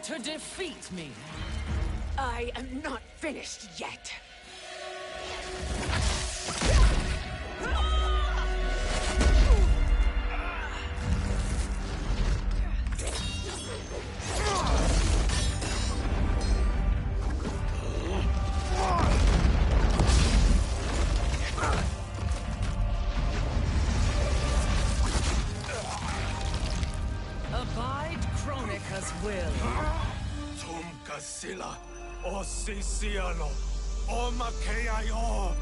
To defeat me. I am not finished yet. Abide Kronika's will. Sila, o Siciano, o Makeayo.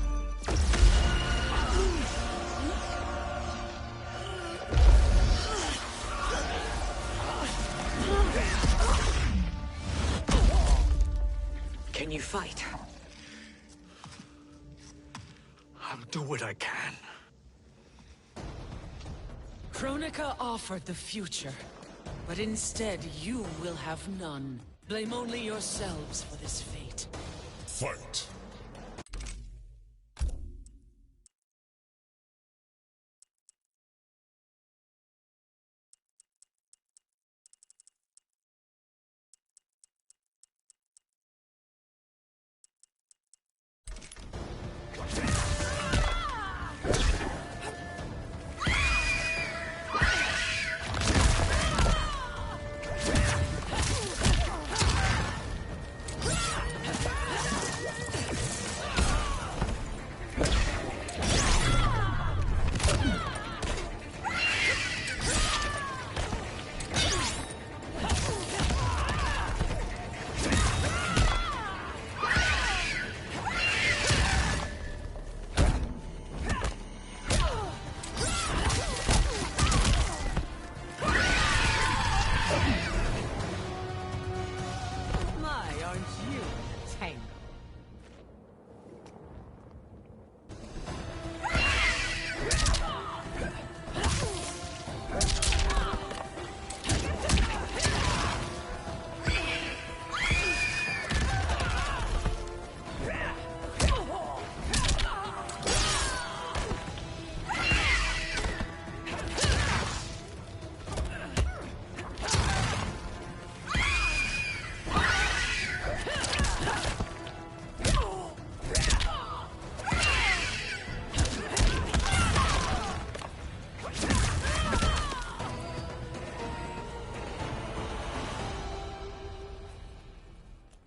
Can you fight? I'll do what I can. Kronika offered the future, but instead you will have none. Blame only yourselves for this fate. Fight!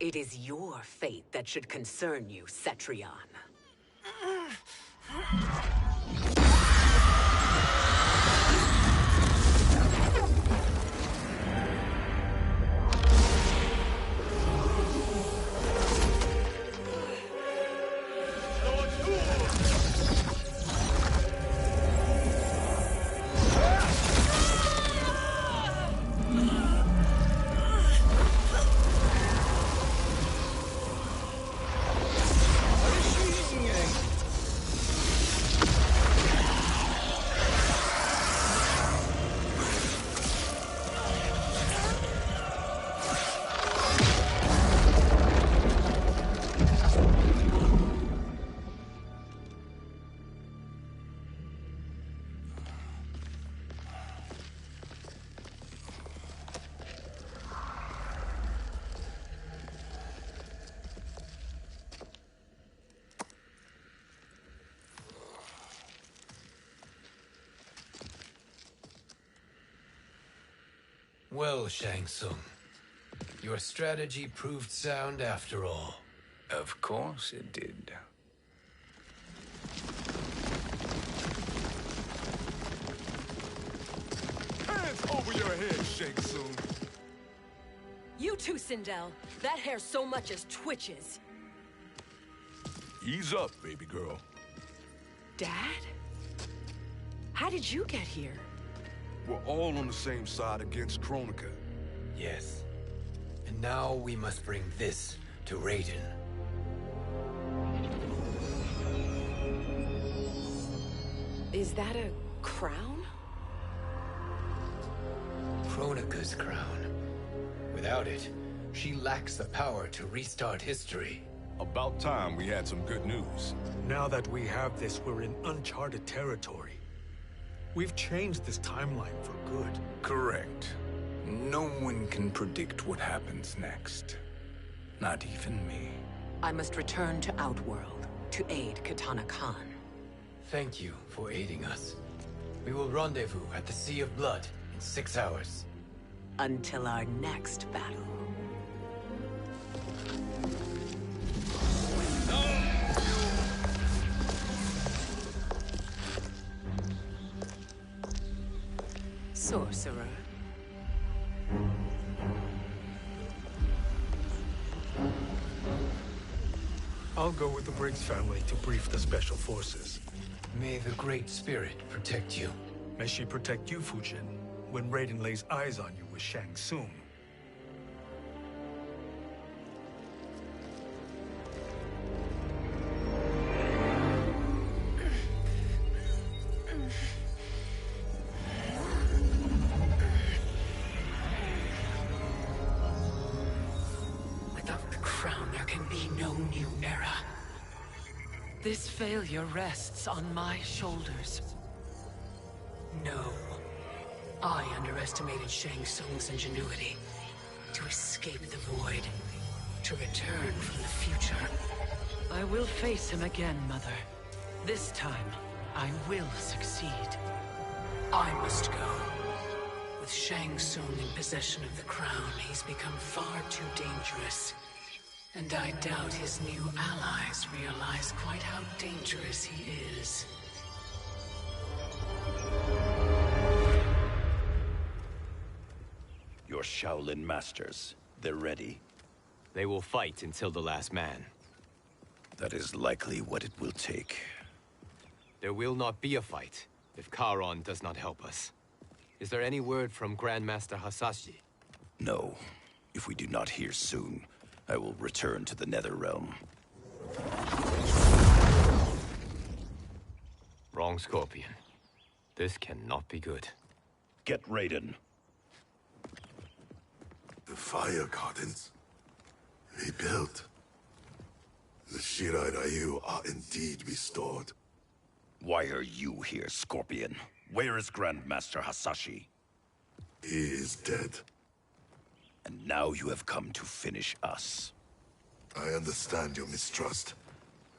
It is your fate that should concern you, Cetrion. Well, Shang Tsung, your strategy proved sound after all. Of course it did. Hands over your head, Shang Tsung. You too, Sindel. That hair so much as twitches. Ease up, baby girl. Dad? How did you get here? We're all on the same side against Kronika. Yes. And now we must bring this to Raiden. Is that a crown? Kronika's crown. Without it, she lacks the power to restart history. About time we had some good news. Now that we have this, we're in uncharted territory. We've changed this timeline for good. Correct. No one can predict what happens next. Not even me. I must return to Outworld to aid Kitana Khan. Thank you for aiding us. We will rendezvous at the Sea of Blood in 6 hours. Until our next battle. Sorcerer. I'll go with the Briggs family to brief the Special Forces. May the Great Spirit protect you. May she protect you, Fujin, when Raiden lays eyes on you with Shang Tsung. Without the crown, there can be no new era. This failure rests on my shoulders. No. I underestimated Shang Tsung's ingenuity. To escape the void. To return from the future. I will face him again, Mother. This time, I will succeed. I must go. With Shang Tsung in possession of the crown, he's become far too dangerous. And I doubt his new allies realize quite how dangerous he is. Your Shaolin masters, they're ready. They will fight until the last man. That is likely what it will take. There will not be a fight if Charon does not help us. Is there any word from Grandmaster Hasashi? No. If we do not hear soon, I will return to the Netherrealm. Wrong, Scorpion. This cannot be good. Get Raiden. The Fire Gardens. Rebuilt. The Shirai Ryu are indeed restored. Why are you here, Scorpion? Where is Grandmaster Hasashi? He is dead. And now you have come to finish us. I understand your mistrust,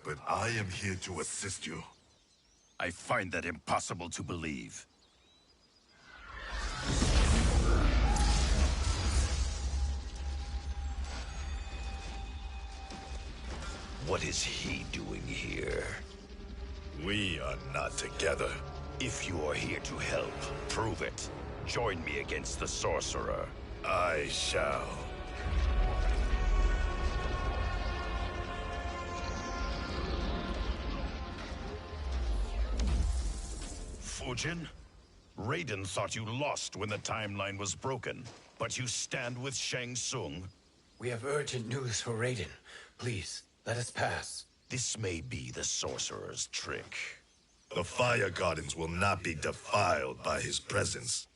but I am here to assist you. I find that impossible to believe. What is he doing here? We are not together. If you are here to help, prove it. Join me against the Sorcerer. I shall. Fujin? Raiden thought you lost when the timeline was broken, but you stand with Shang Tsung. We have urgent news for Raiden. Please, let us pass. This may be the Sorcerer's trick. The Fire Gardens will not be defiled by his presence.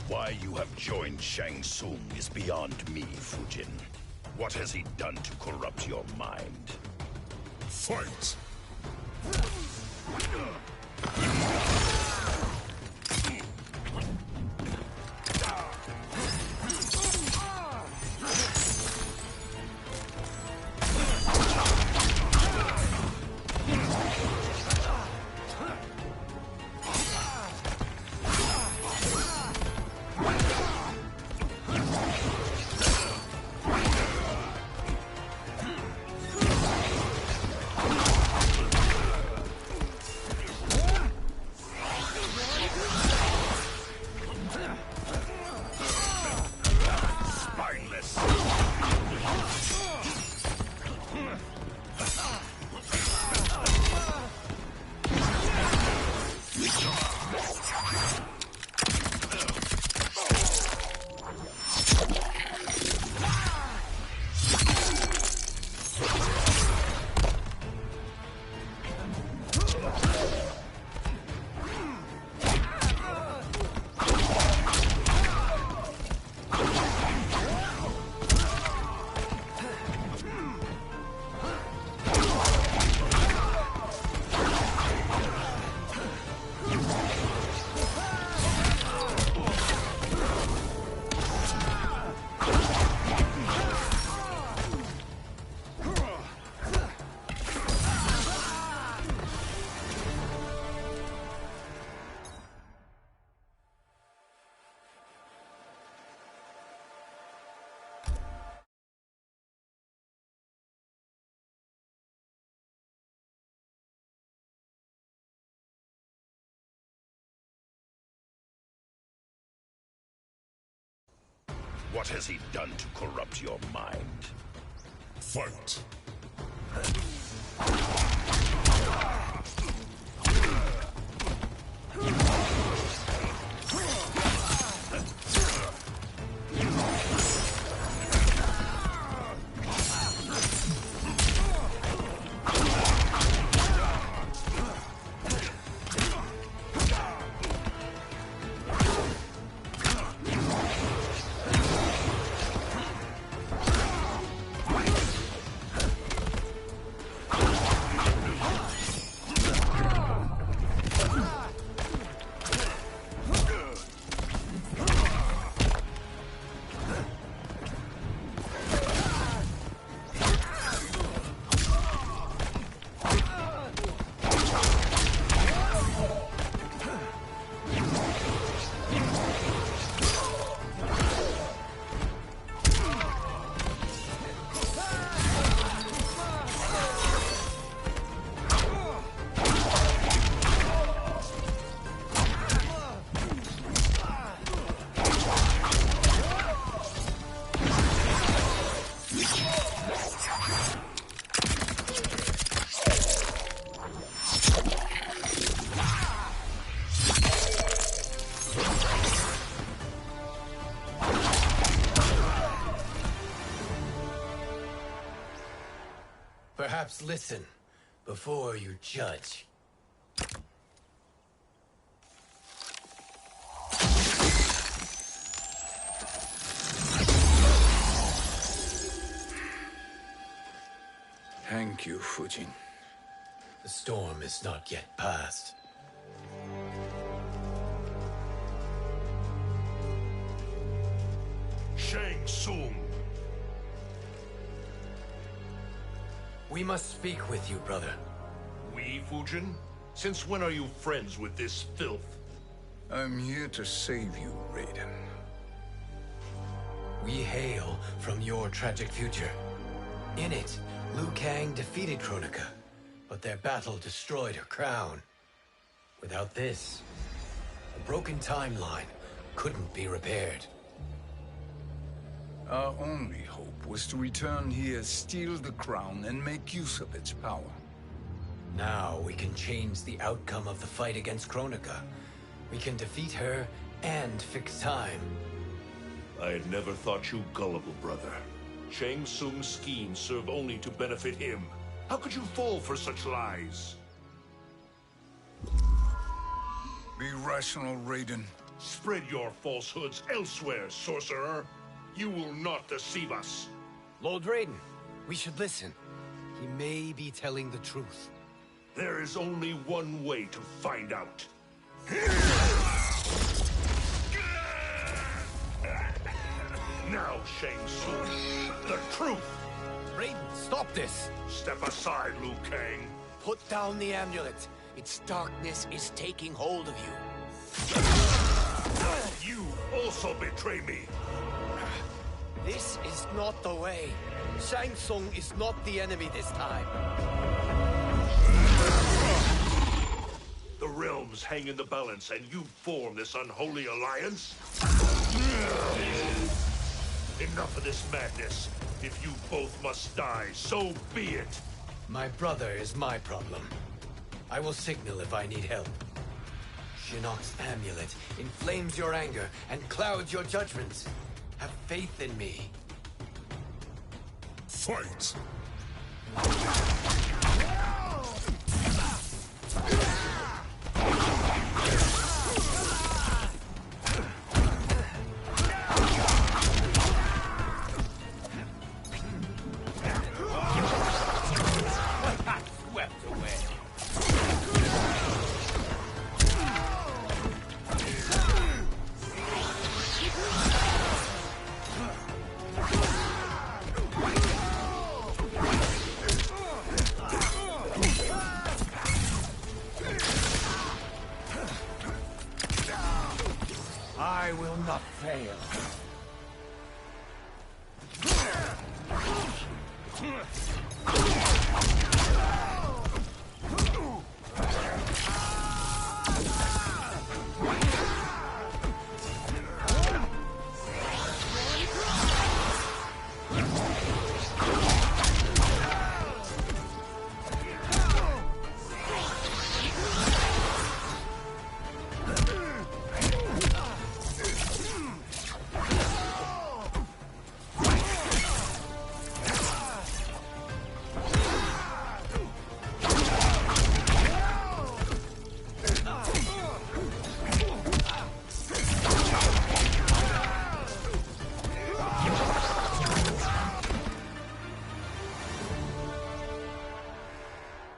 Why you have joined Shang Tsung is beyond me, Fujin. What has he done to corrupt your mind? Fight! What has he done to corrupt your mind? Fight. Perhaps listen before you judge. Thank you, Fujin. The storm is not yet past. Shang Tsung! We must speak with you, brother. We, Fujin? Since when are you friends with this filth? I'm here to save you, Raiden. We hail from your tragic future. In it, Liu Kang defeated Kronika, but their battle destroyed her crown. Without this, a broken timeline couldn't be repaired. Our only hope was to return here, steal the crown, and make use of its power. Now we can change the outcome of the fight against Kronika. We can defeat her and fix time. I had never thought you gullible, brother. Shang Tsung's schemes serve only to benefit him. How could you fall for such lies? Be rational, Raiden. Spread your falsehoods elsewhere, sorcerer. You will not deceive us. Lord Raiden, we should listen. He may be telling the truth. There is only one way to find out. Now, Shang Tsung, the truth! Raiden, stop this! Step aside, Liu Kang. Put down the amulet. Its darkness is taking hold of you. You also betray me. This is not the way. Shang Tsung is not the enemy this time. The realms hang in the balance, and you form this unholy alliance? Enough of this madness. If you both must die, so be it. My brother is my problem. I will signal if I need help. Shinnok's amulet inflames your anger and clouds your judgments. Have faith in me. Fight! I will not fail.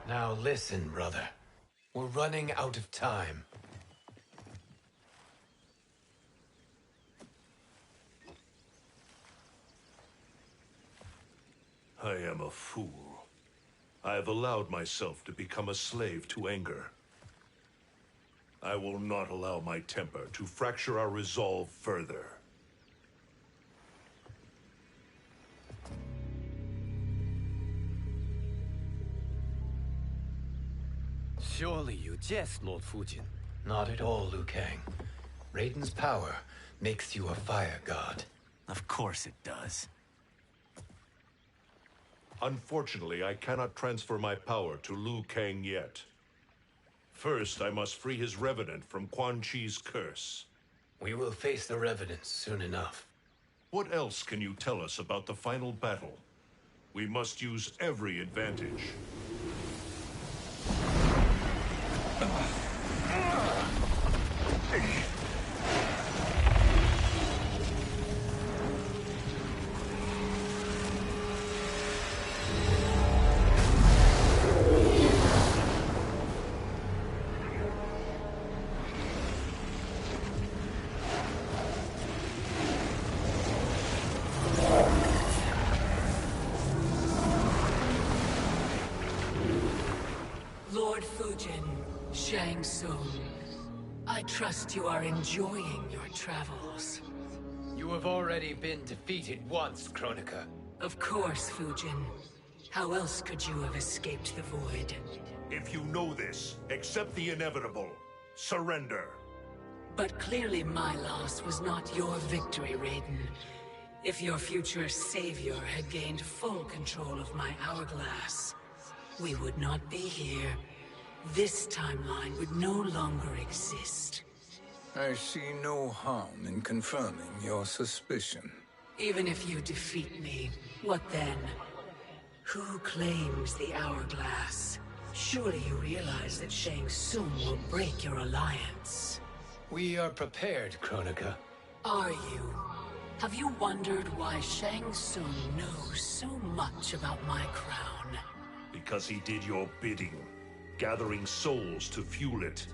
Now listen, brother. We're running out of time. I am a fool. I have allowed myself to become a slave to anger. I will not allow my temper to fracture our resolve further. Surely you jest, Lord Fujin. Not at all, Liu Kang. Raiden's power makes you a fire god. Of course it does. Unfortunately, I cannot transfer my power to Liu Kang yet. First, I must free his Revenant from Quan Chi's curse. We will face the Revenants soon enough. What else can you tell us about the final battle? We must use every advantage. Lord Fujin, Shang Tsung, I trust you are enjoying your travels. You have already been defeated once, Kronika. Of course, Fujin. How else could you have escaped the void? If you know this, accept the inevitable. Surrender. But clearly my loss was not your victory, Raiden. If your future savior had gained full control of my hourglass, we would not be here. This timeline would no longer exist. I see no harm in confirming your suspicion. Even if you defeat me, what then? Who claims the hourglass? Surely you realize that Shang Tsung will break your alliance. We are prepared, Kronika. Are you? Have you wondered why Shang Tsung knows so much about my crown? Because he did your bidding. gathering souls to fuel it.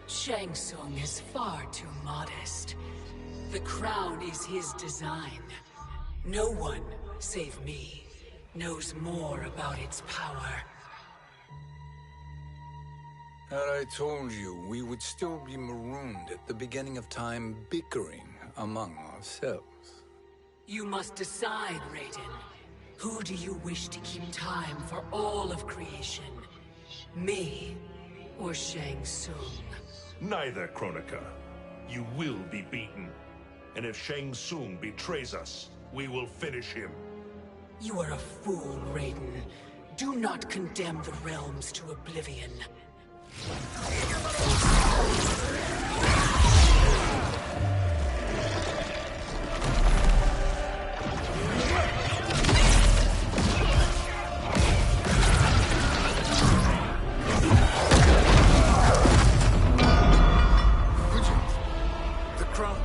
Shang Tsung is far too modest. The crown is his design. No one, save me, knows more about its power. Had I told you, we would still be marooned at the beginning of time, bickering among ourselves. You must decide, Raiden. Who do you wish to keep time for all of creation? Me or Shang Tsung? Neither, Kronika. You will be beaten. And if Shang Tsung betrays us, we will finish him. You are a fool, Raiden. Do not condemn the realms to oblivion. The crown.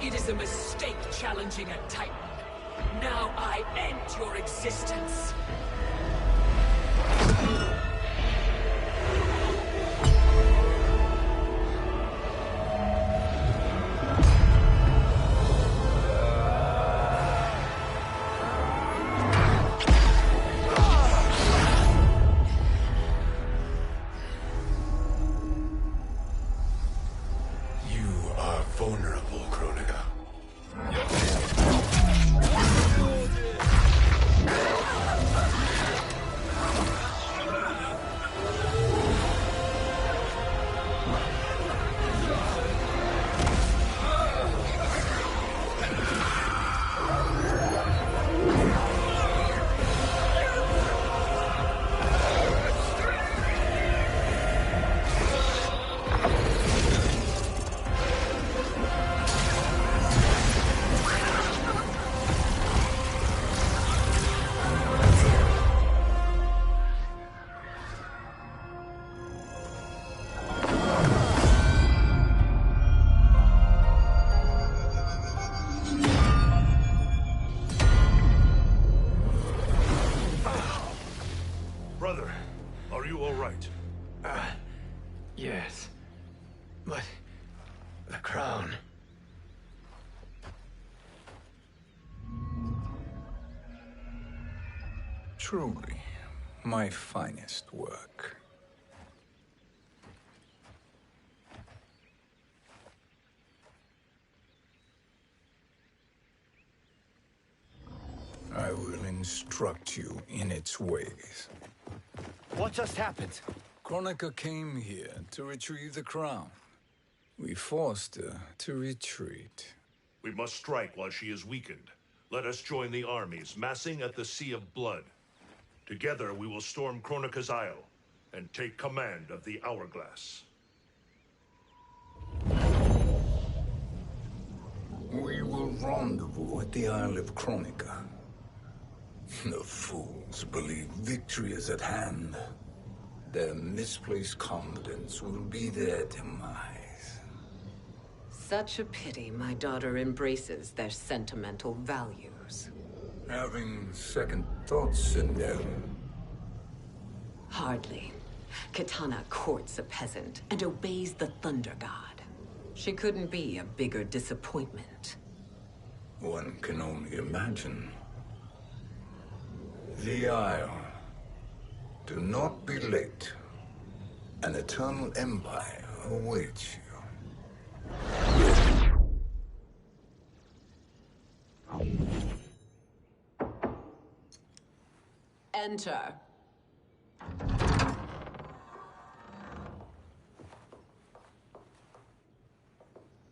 It is a mistake challenging a Titan. Now I end your existence. You are vulnerable, Kronika. Brother, are you all right? Yes. But the crown. Truly, my finest work. I will instruct you in its ways. What just happened? Kronika came here to retrieve the crown. We forced her to retreat. We must strike while she is weakened. Let us join the armies, massing at the Sea of Blood. Together we will storm Kronika's Isle and take command of the Hourglass. We will rendezvous at the Isle of Kronika. The fools believe victory is at hand. Their misplaced confidence will be their demise. Such a pity my daughter embraces their sentimental values. Having second thoughts in them. Hardly. Kitana courts a peasant and obeys the Thunder God. She couldn't be a bigger disappointment. One can only imagine. The Isle. Do not be late. An eternal empire awaits you. Enter.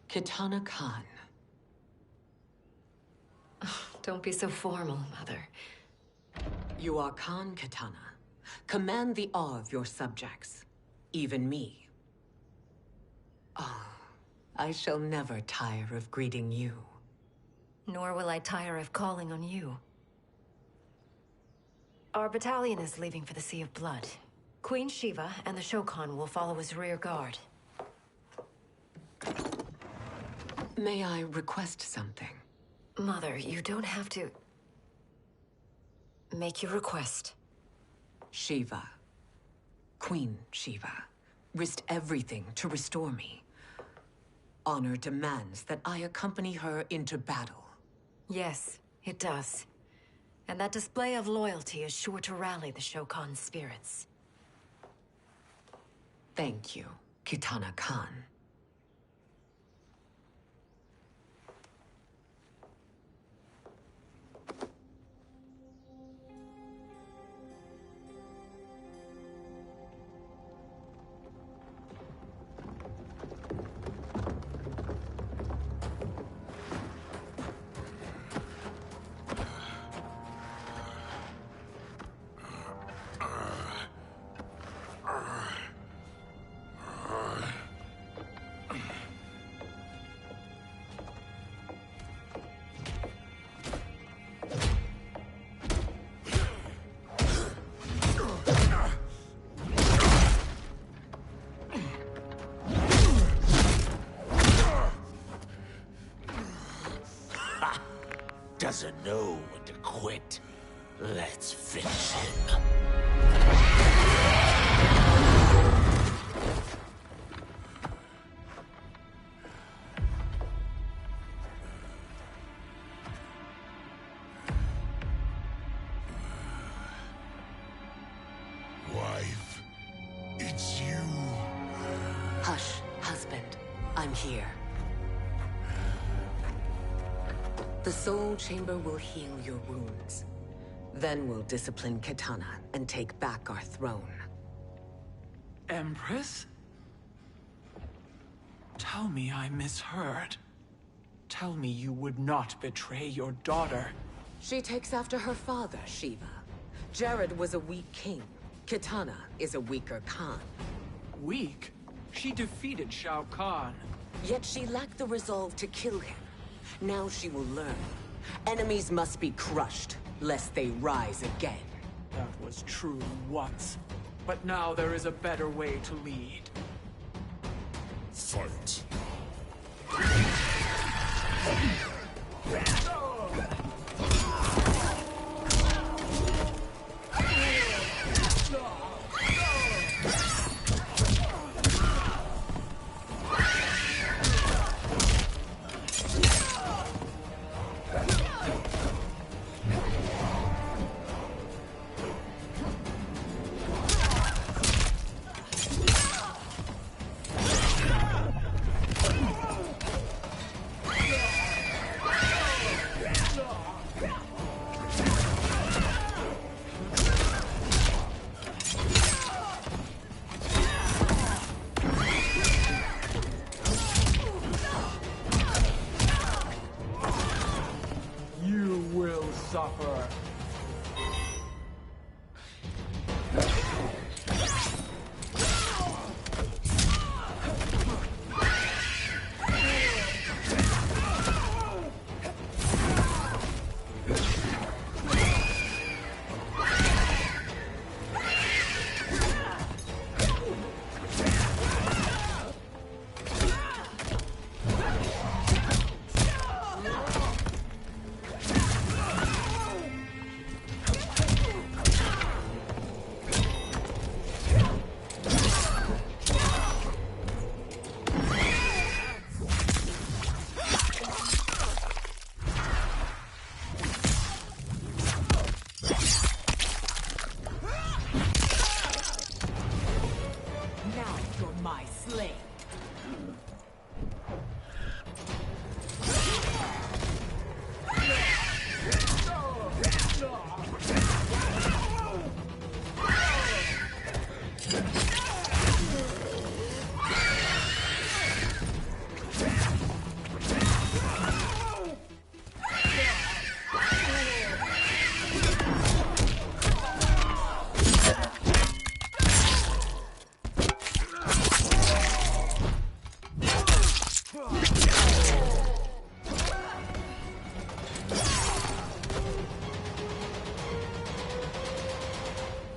Kitana Khan. Don't be so formal, Mother. You are Khan Kitana. Command the awe of your subjects. Even me. Oh, I shall never tire of greeting you. Nor will I tire of calling on you. Our battalion is leaving for the Sea of Blood. Queen Shiva and the Shokan will follow as rear guard. May I request something? Mother, you don't have to... make your request. Shiva, Queen Shiva, risked everything to restore me. Honor demands that I accompany her into battle. Yes, it does. And that display of loyalty is sure to rally the Shokan's spirits. Thank you, Kitana Khan. Doesn't know when to quit. Let's finish him. Wife, it's you. Hush, husband. I'm here. The Soul Chamber will heal your wounds. Then we'll discipline Kitana and take back our throne. Empress? Tell me I misheard. Tell me you would not betray your daughter. She takes after her father, Shiva. Jared was a weak king. Kitana is a weaker Khan. Weak? She defeated Shao Kahn. Yet she lacked the resolve to kill him. Now she will learn. Enemies must be crushed, lest they rise again. That was true once. But now there is a better way to lead. Fight. Suffer.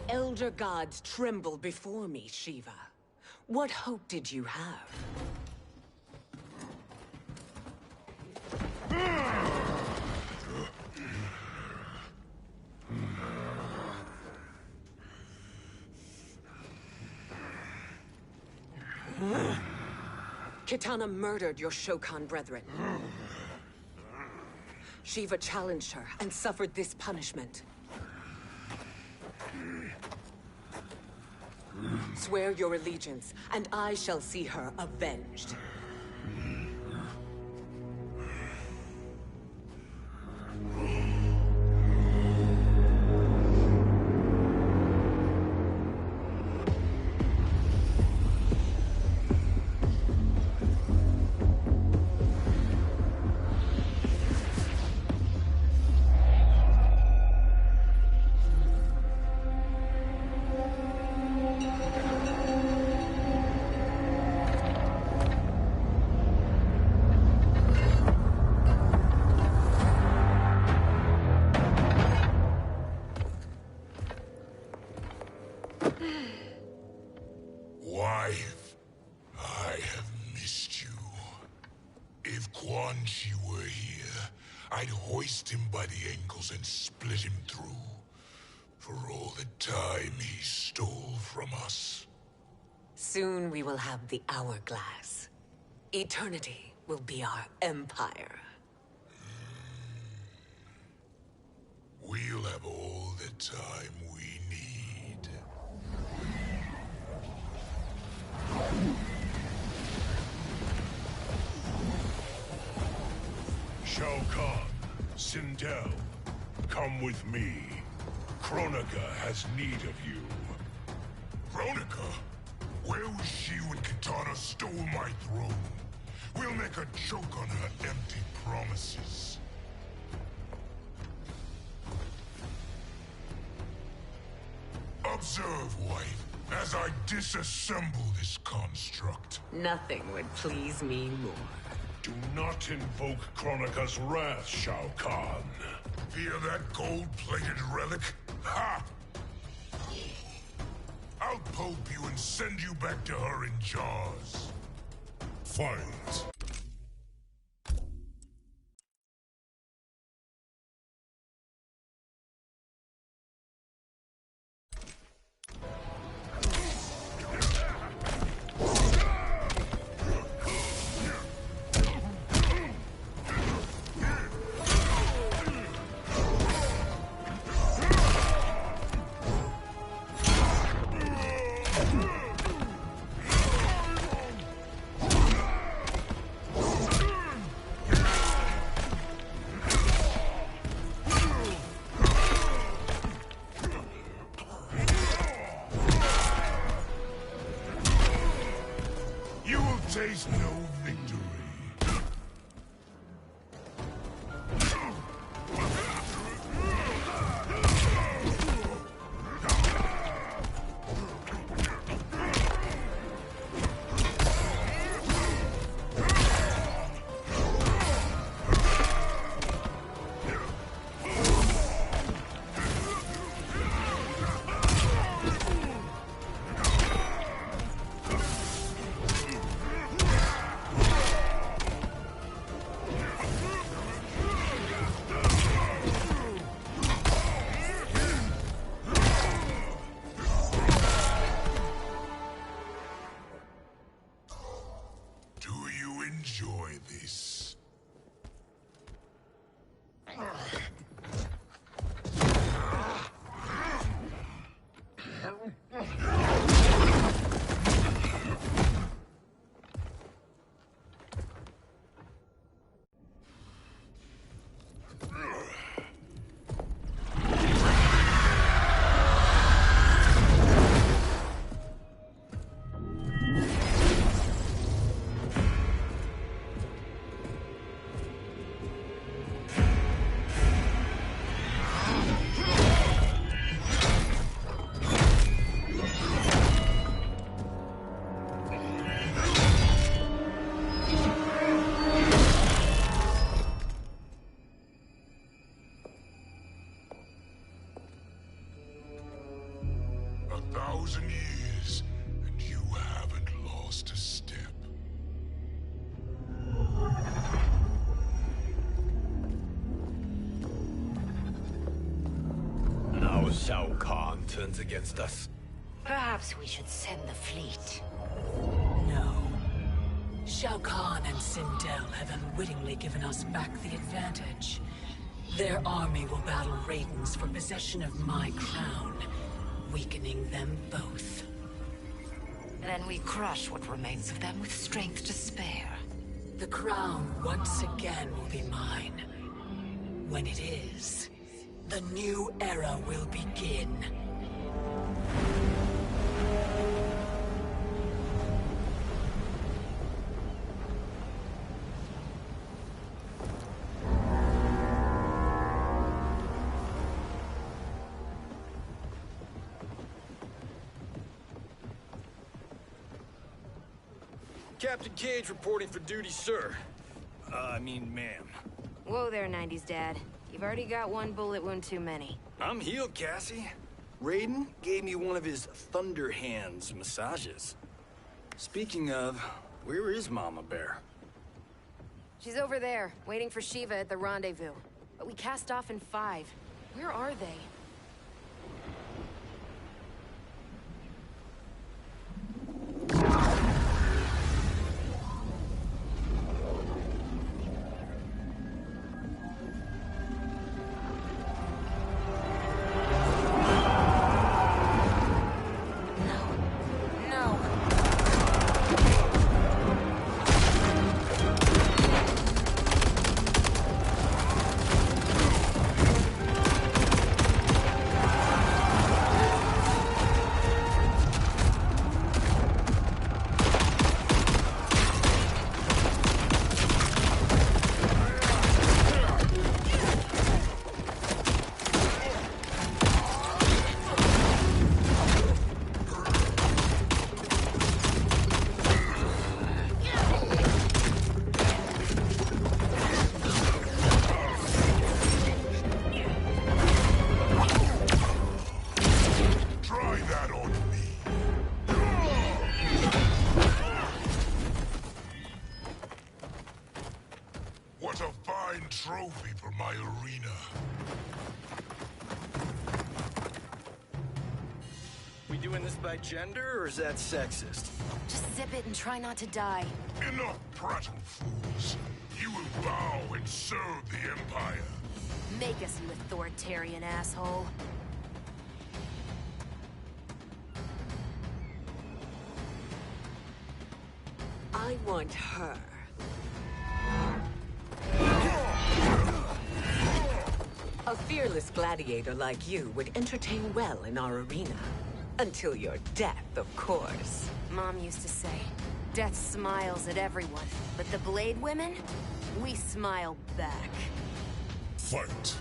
Elder gods tremble before me, Shiva. What hope did you have? Kitana murdered your Shokan brethren. Shiva challenged her and suffered this punishment. Swear your allegiance, and I shall see her avenged. Wife, I have missed you. If Quan Chi were here, I'd hoist him by the ankles and split him through. For all the time he stole from us. Soon we will have the hourglass. Eternity will be our empire. We'll have all the time we need. Shao Kahn, Sindel, come with me. Kronika has need of you. Kronika? Where was she when Kitana stole my throne? We'll make a joke on her empty promises. Observe, wife, as I disassemble this construct. Nothing would please me more. Do not invoke Kronika's wrath, Shao Kahn. Fear that gold-plated relic? Ha! I'll pulp you and send you back to her in jars. Fight. Taste no victory. Enjoy this. Years, and you haven't lost a step. Now Shao Kahn turns against us. Perhaps we should send the fleet. No. Shao Kahn and Sindel have unwittingly given us back the advantage. Their army will battle Raiden's for possession of my crown, weakening them both. Then we crush what remains of them with strength to spare. The crown once again will be mine. When it is, the new era will begin. Captain Cage reporting for duty, sir. I mean, ma'am. Whoa there, 90s dad. You've already got one bullet wound too many. I'm healed, Cassie. Raiden gave me one of his Thunder Hands massages. Speaking of, where is Mama Bear? She's over there, waiting for Shiva at the rendezvous. But we cast off in 5. Where are they? Trophy for my arena. We doing this by gender, or is that sexist? Just zip it and try not to die. Enough prattle, fools. You will bow and serve the Empire. Make us, you authoritarian asshole. I want her. A fearless gladiator like you would entertain well in our arena. Until your death, of course. Mom used to say, death smiles at everyone, but the Blade women, we smile back. Fight.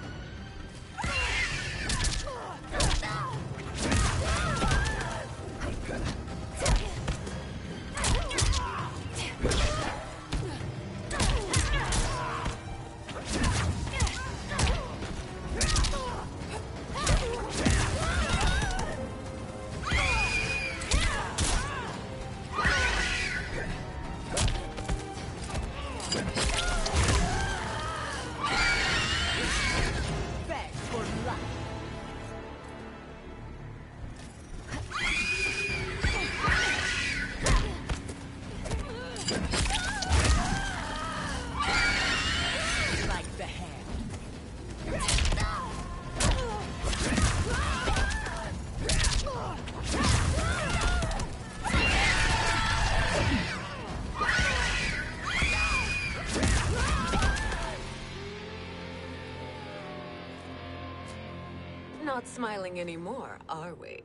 Not smiling anymore, are we?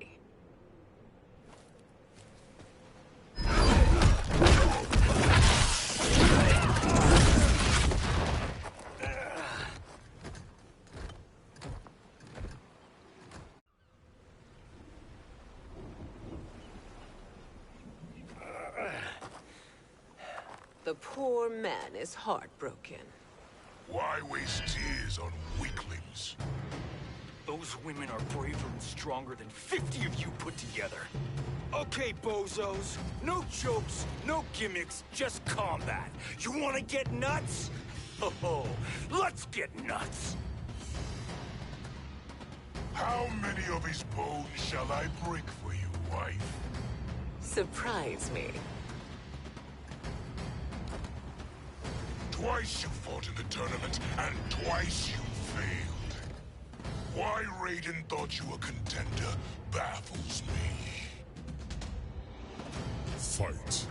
The poor man is heartbroken. Why waste tears on weaklings? Those women are braver and stronger than 50 of you put together. Okay, bozos. No jokes, no gimmicks, just combat. You wanna get nuts? Oh, let's get nuts! How many of his bones shall I break for you, wife? Surprise me. Twice you fought in the tournament, and twice you failed. Why Raiden thought you a contender baffles me. Fight.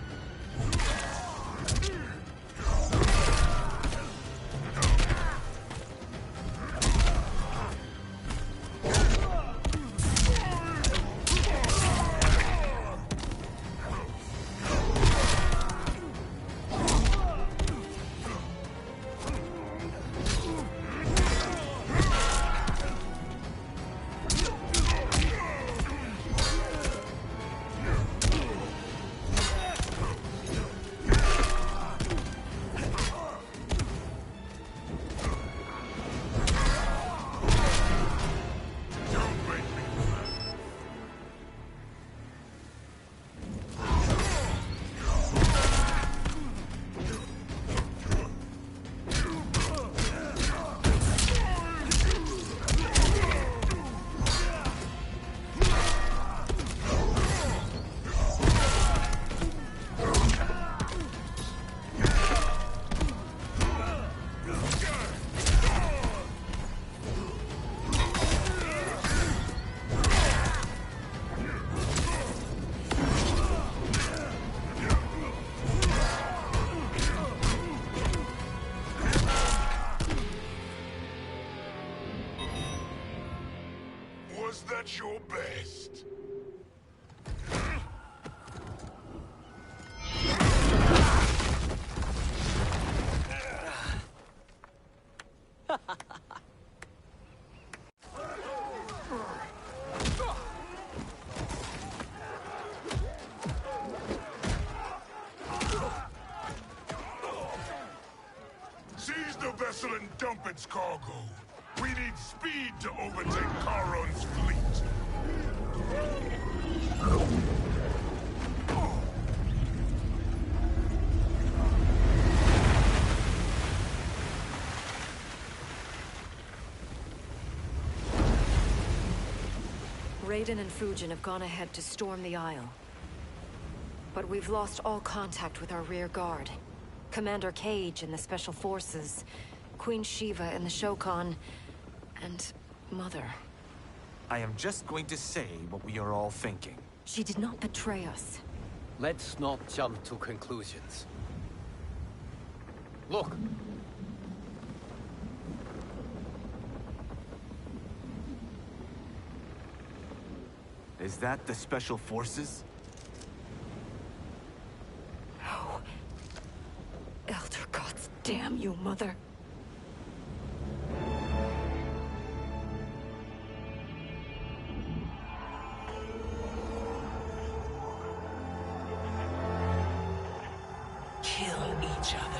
Was that your best? Seize the vessel and dump its cargo. We need speed to overtake Charon's fleet. Raiden and Fujin have gone ahead to storm the Isle. But we've lost all contact with our rear guard. Commander Cage and the Special Forces, Queen Shiva and the Shokan, and Mother. I am just going to say what we are all thinking. She did not betray us. Let's not jump to conclusions. Look! Is that the Special Forces? No. Elder gods damn you, Mother. Kill each other.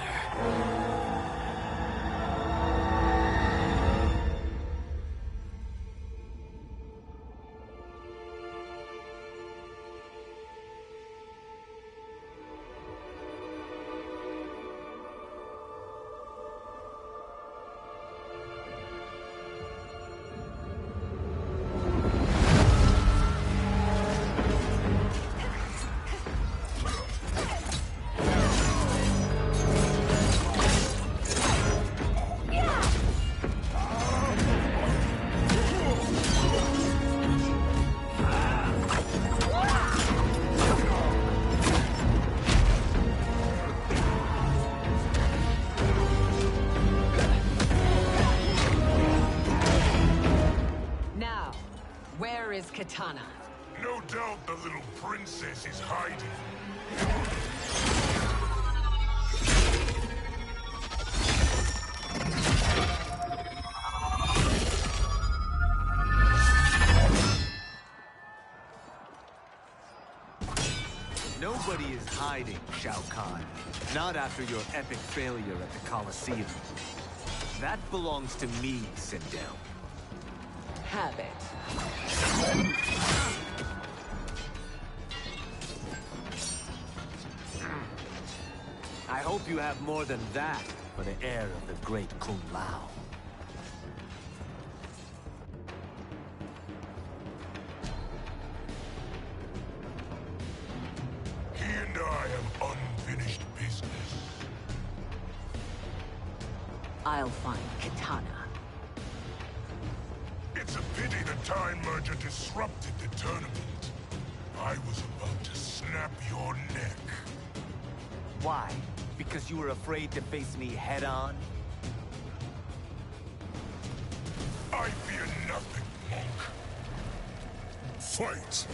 Where is Kitana? No doubt the little princess is hiding. Nobody is hiding, Shao Kahn. Not after your epic failure at the Colosseum. That belongs to me, Sindel. Have it. I hope you have more than that for the heir of the great Kung Lao. He and I have unfinished business. I'll find Kitana. It's a pity the Time Merger disrupted the tournament. I was about to snap your neck. Why? Because you were afraid to face me head-on? I fear nothing, monk. Fight!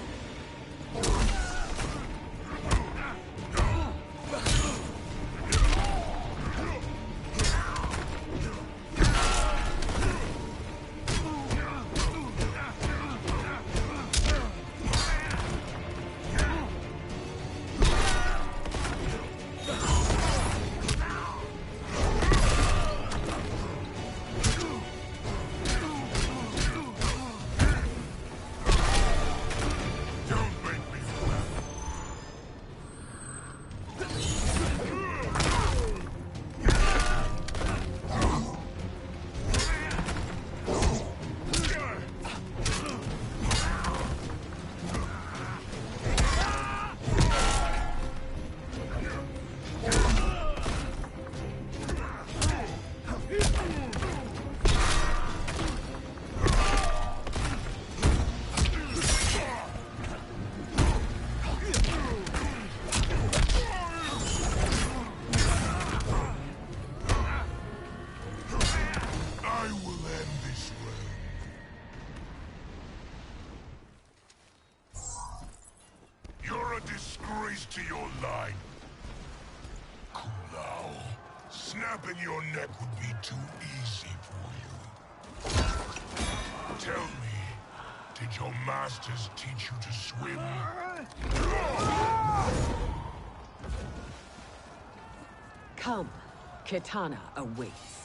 Disgrace to your line. Kulao, snapping your neck would be too easy for you. Tell me, did your masters teach you to swim? Come, Kitana awaits.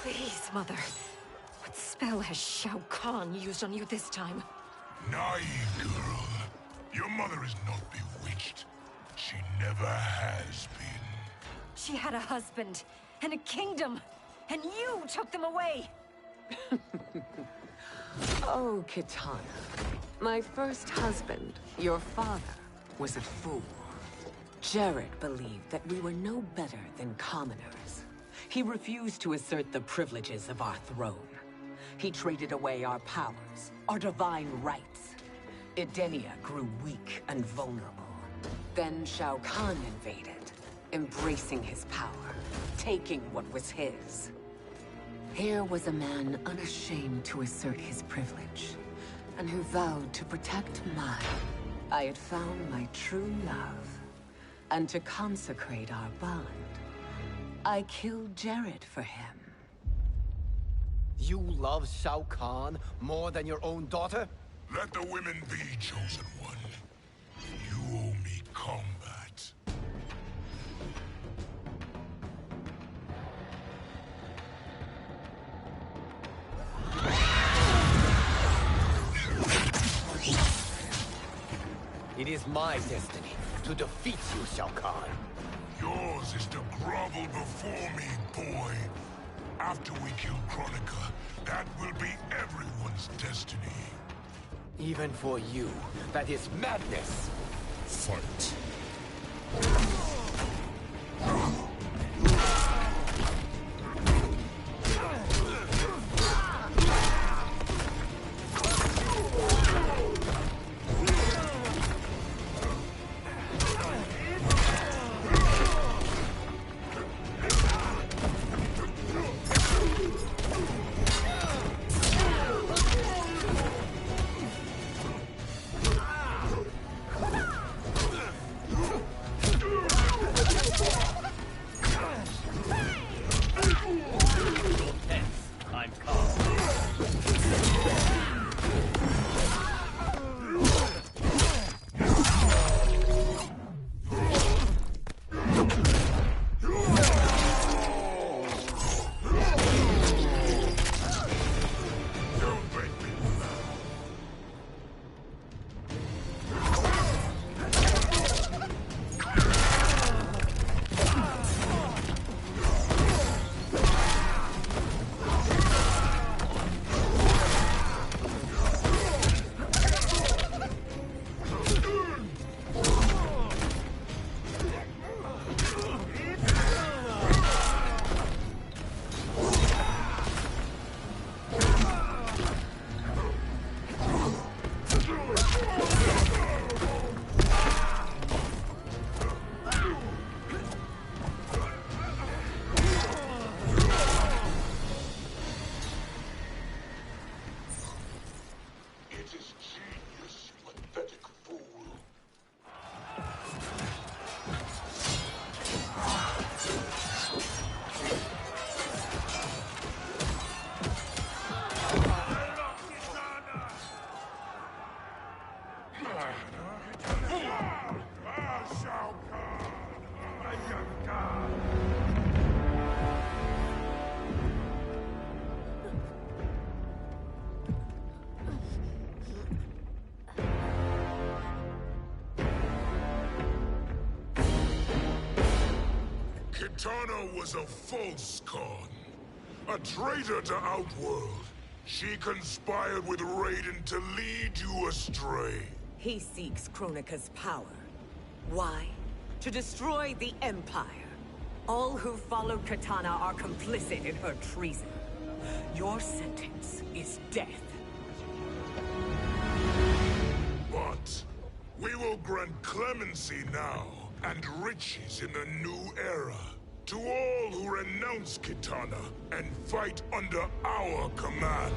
Please, Mother. What spell has Shao Kahn used on you this time? Naive girl. Your mother is not bewitched. She never has been. She had a husband and a kingdom, and you took them away! Oh, Kitana. My first husband, your father, was a fool. Jared believed that we were no better than commoners. He refused to assert the privileges of our throne. He traded away our powers, our divine rights. Edenia grew weak and vulnerable. Then Shao Kahn invaded, embracing his power, taking what was his. Here was a man unashamed to assert his privilege, and who vowed to protect mine. I had found my true love, and to consecrate our bond, I killed Jared for him. You love Shao Kahn more than your own daughter? Let the women be, chosen one. You owe me combat. It is my destiny to defeat you, Shao Kahn. Yours is to grovel before me, boy. After we kill Kronika, that will be everyone's destiny. Even for you, that is madness. Fight. It is genius, you pathetic fool. Kitana was a false con. A traitor to Outworld. She conspired with Raiden to lead you astray. He seeks Kronika's power. Why? To destroy the Empire. All who followed Kitana are complicit in her treason. Your sentence is death. But we will grant clemency now and riches in the new era to all who renounce Kitana and fight under our command.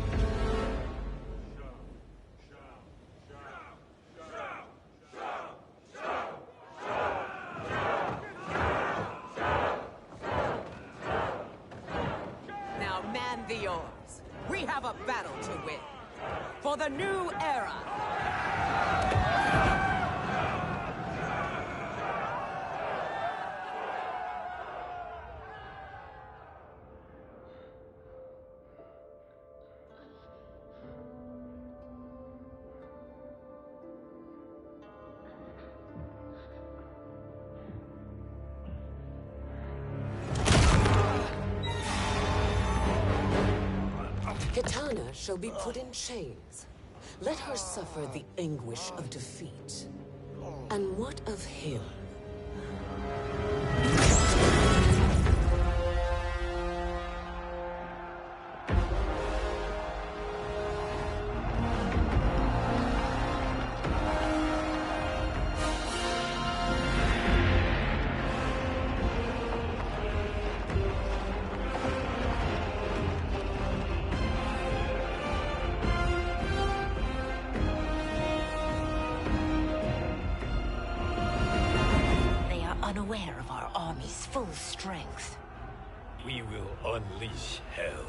Now man the oars. We have a battle to win. For the new era. Kitana shall be put in chains. Let her suffer the anguish of defeat. And what of him? Unaware of our army's full strength. We will unleash hell.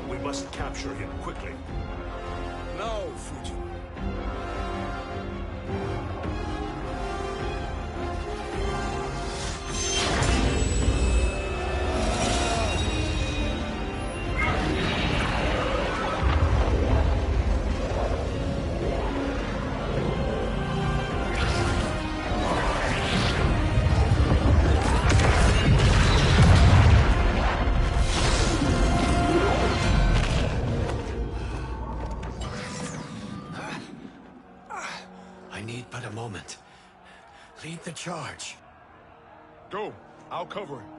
We must capture him quickly. Now, Fujin. Lead the charge. Go. I'll cover him.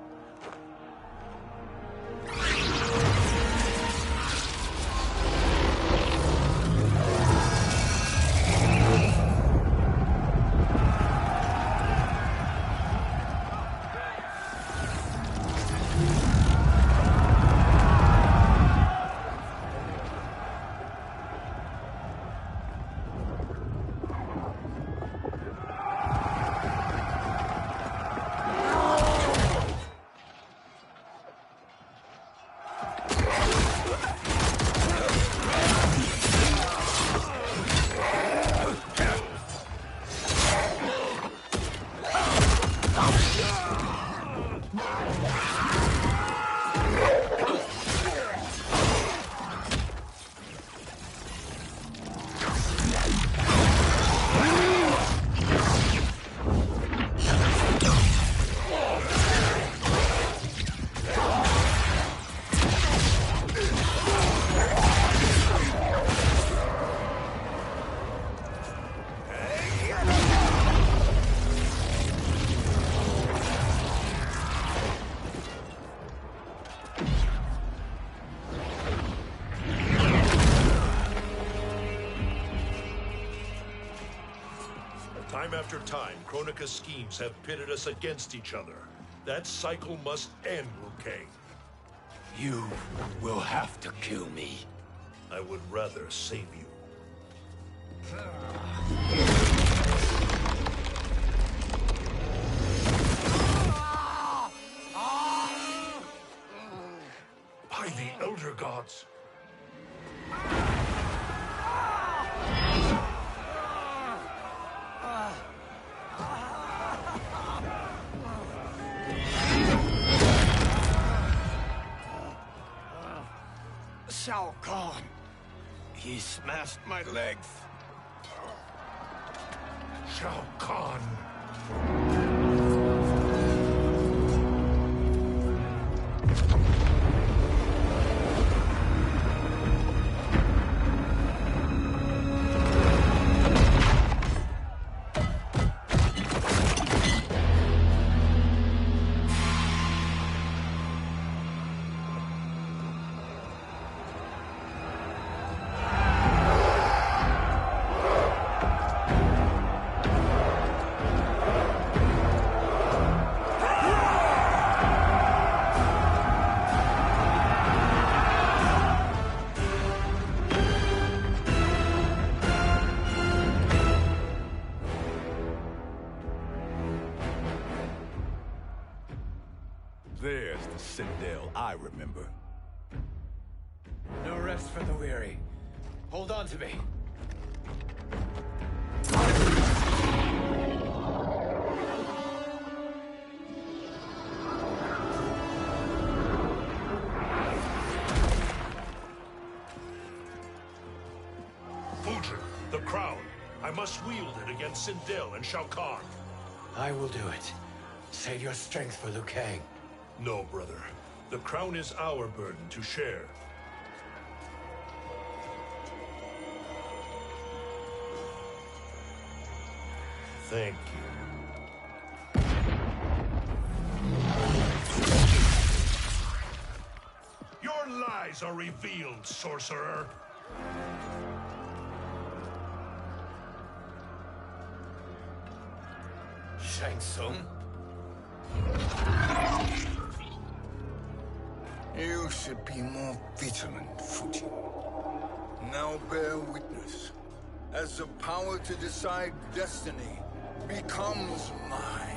Time after time, Kronika's schemes have pitted us against each other. That cycle must end, Liu Kang. You will have to kill me. I would rather save you. By the Elder Gods! Shao Kahn! He smashed my legs! Shao Kahn! There's the Citadel I remember. No rest for the weary. Hold on to me. Fujin, the crown. I must wield it against Sindel and Shao Kahn. I will do it. Save your strength for Liu Kang. No, brother. The crown is our burden to share. Thank you. Your lies are revealed, sorcerer. Shang Tsung? You should be more vigilant, Fujin. Now bear witness, as the power to decide destiny becomes mine.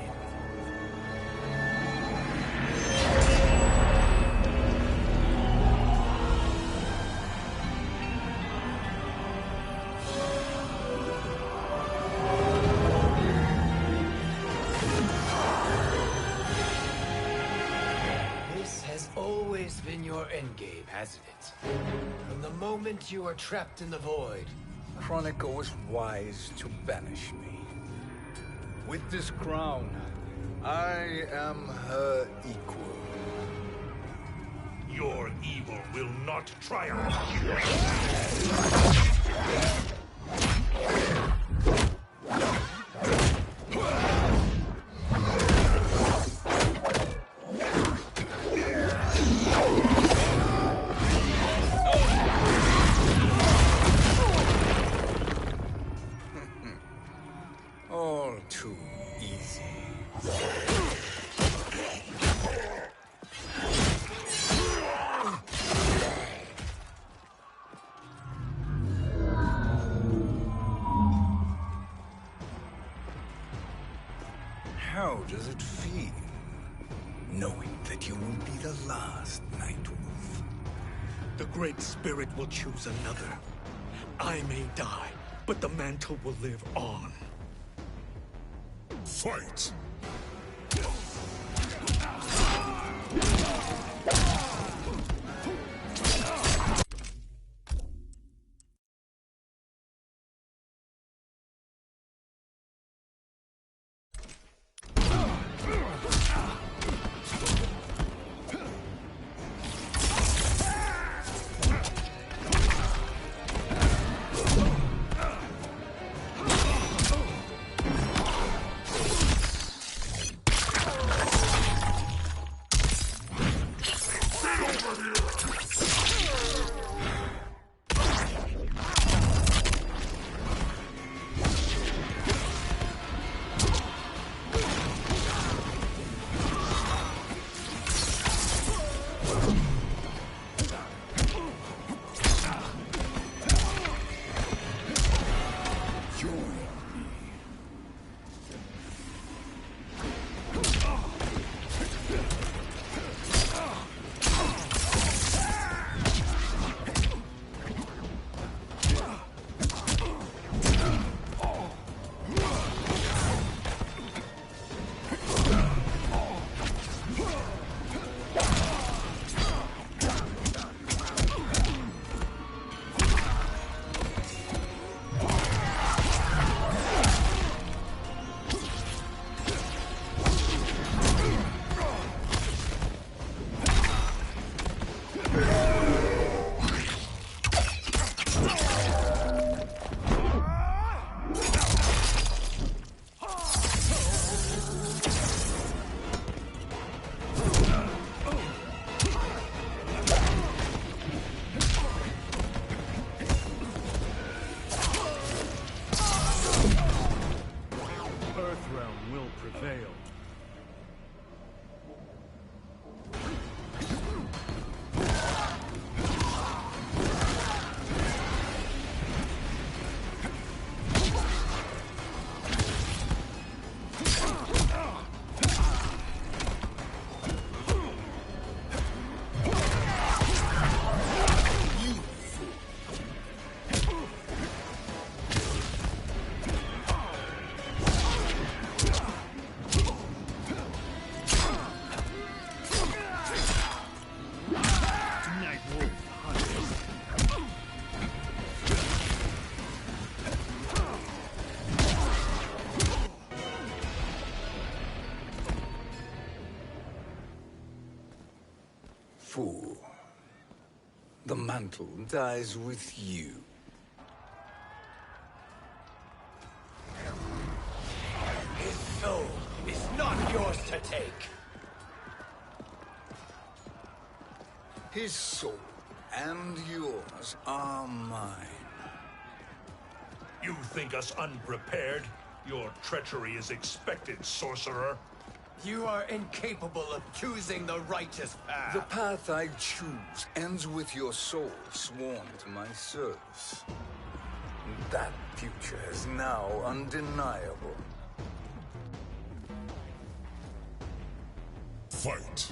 Been your endgame, hasn't it? From the moment you were trapped in the void. Kronika was wise to banish me. With this crown, I am her equal. Your evil will not triumph. All too easy. How does it feel, knowing that you will be the last Nightwolf? The Great Spirit will choose another. I may die, but the mantle will live on. Fight! fool. The mantle dies with you. His soul is not yours to take. His soul and yours are mine. You think us unprepared? Your treachery is expected, sorcerer. You are incapable of choosing the righteous path. The path I choose ends with your soul sworn to my service. That future is now undeniable. Fight.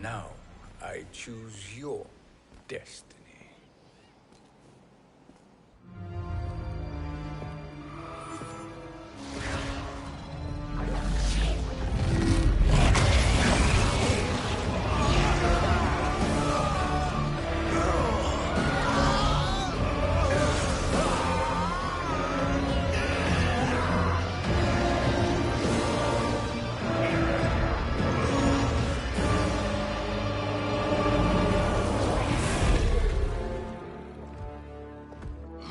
Now, I choose your destiny.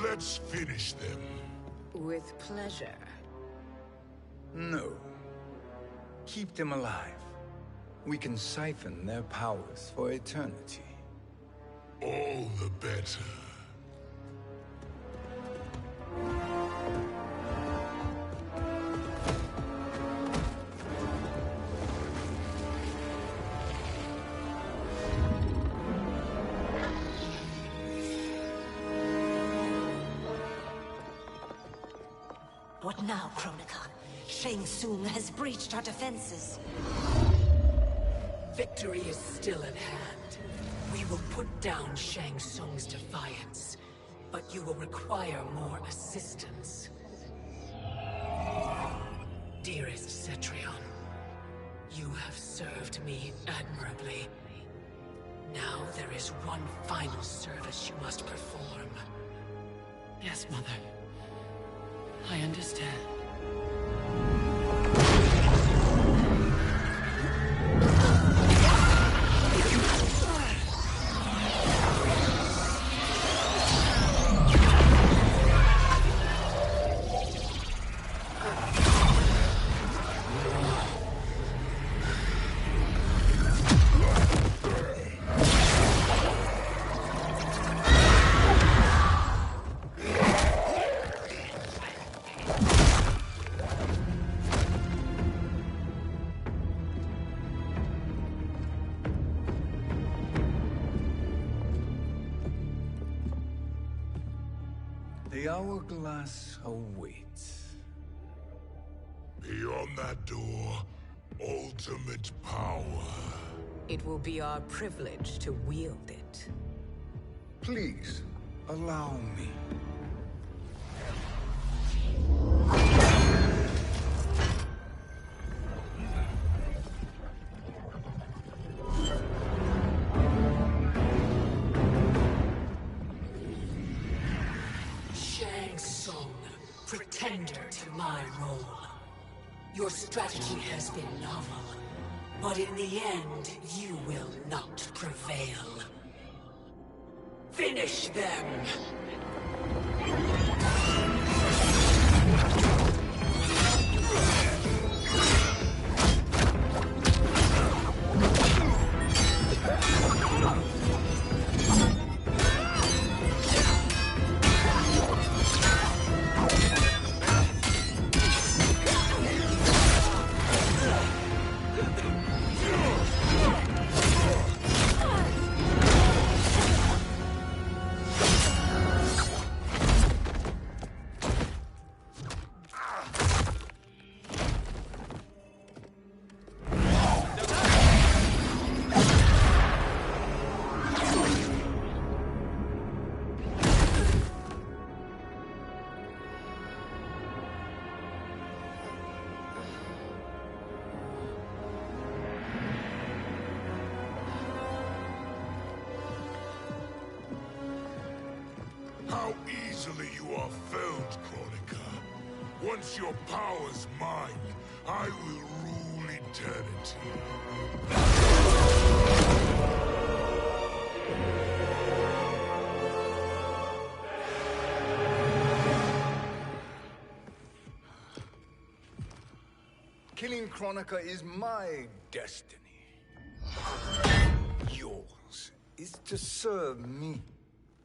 Let's finish them. With pleasure. No. Keep them alive. We can siphon their powers for eternity. All the better. What now, Kronika? Shang Tsung has breached our defenses. Victory is still at hand. We will put down Shang Tsung's defiance, but you will require more assistance. Dearest Cetrion, you have served me admirably. Now there is one final service you must perform. Yes, Mother. I understand. The hourglass awaits. Beyond that door, ultimate power. It will be our privilege to wield it. Please, allow me. Shang Tsung, pretender to my role. Your strategy has been novel, but in the end, you will not prevail. Finish them! How easily you are felled, Kronika. Once your power's mine, I will rule eternity. Killing Kronika is my destiny. Yours is to serve me,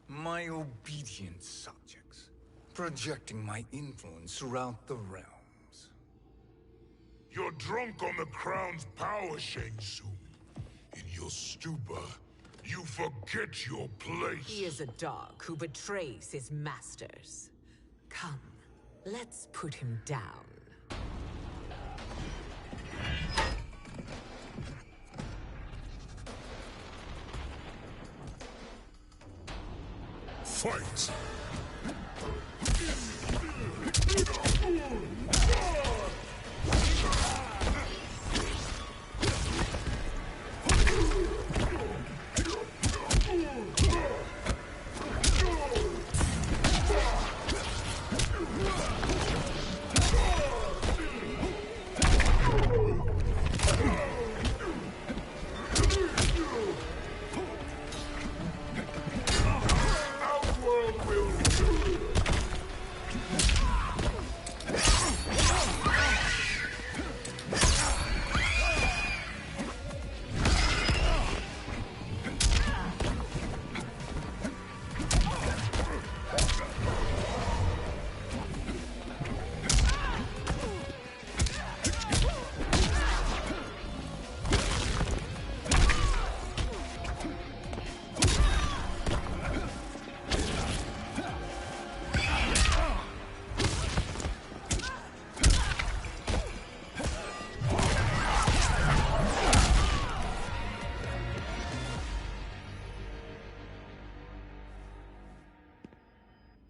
my obedient subjects, projecting my influence throughout the realms. You're drunk on the crown's power, Shang Tsung. In your stupor, you forget your place. He is a dog who betrays his masters. Come, let's put him down. Fight!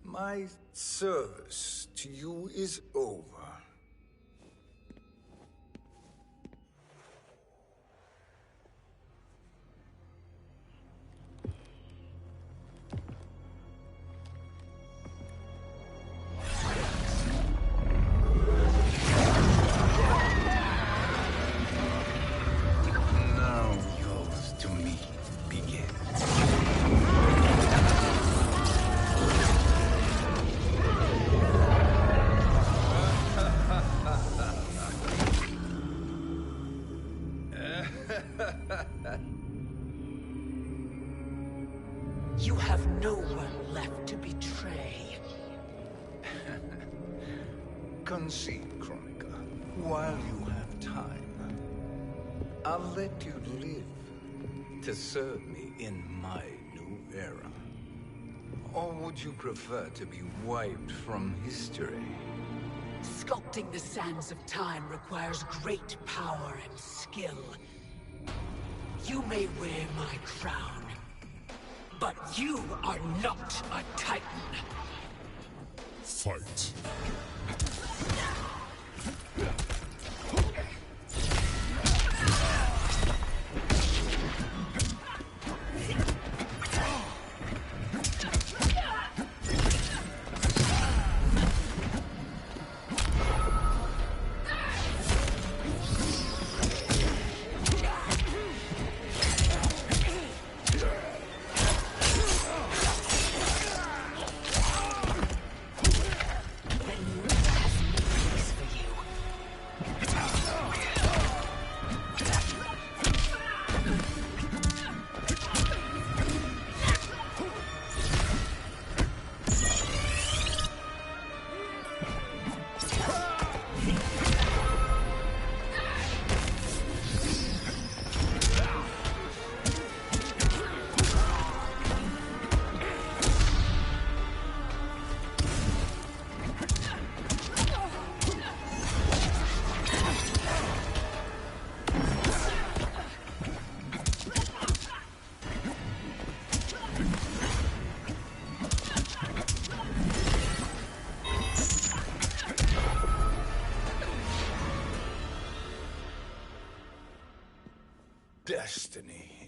My service to you is over. Now yours to me begins. You have no one left to betray. Concede, Kronika, while you have time. I'll let you live to serve me in my new era. Or would you prefer to be wiped from history? Sculpting the sands of time requires great power and skill. You may wear my crown, but you are not a Titan. Fight.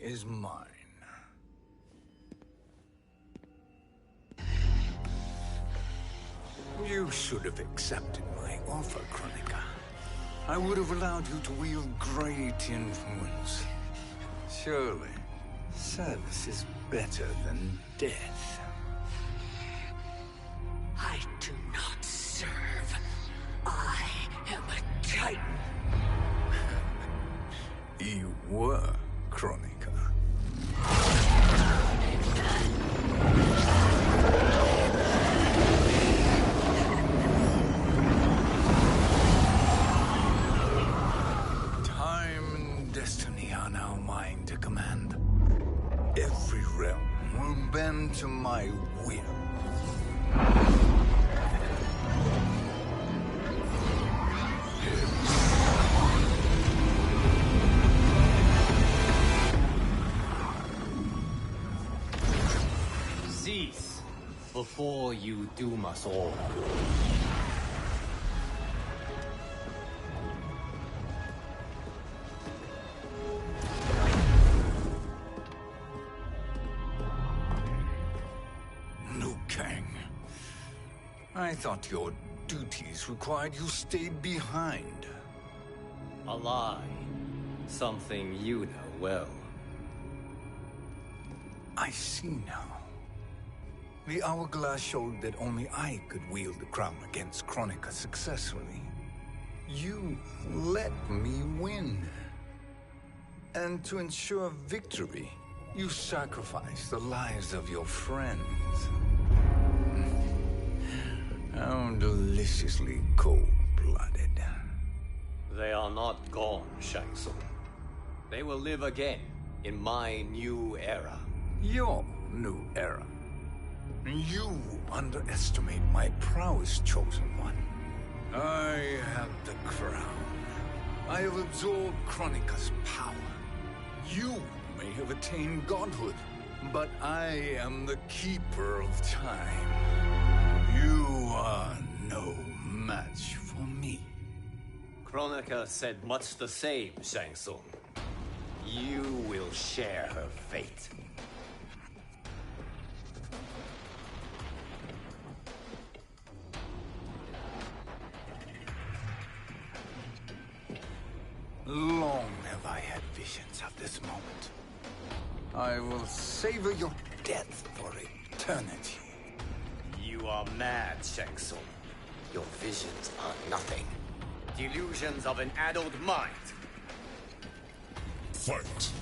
is mine. You should have accepted my offer, Kronika. I would have allowed you to wield great influence. Surely, service is better than death. I do not serve. I am a Titan. You were, Kronika. Time and destiny are now mine to command. Every realm will bend to my will. Cease before you doom us all. Liu Kang. I thought your duties required you stayed behind. A lie. Something you know well. I see now. The hourglass showed that only I could wield the crown against Kronika successfully. You let me win. And to ensure victory, you sacrificed the lives of your friends. How deliciously cold-blooded. They are not gone, Shang Tsung. They will live again in my new era. Your new era. You underestimate my prowess, Chosen One. I have the crown. I have absorbed Kronika's power. You may have attained godhood, but I am the keeper of time. You are no match for me. Kronika said much the same, Shang Tsung. You will share her fate. Long have I had visions of this moment. I will savor your death for eternity. You are mad, Shang Tsung. Your visions are nothing. Delusions of an addled mind. Fight!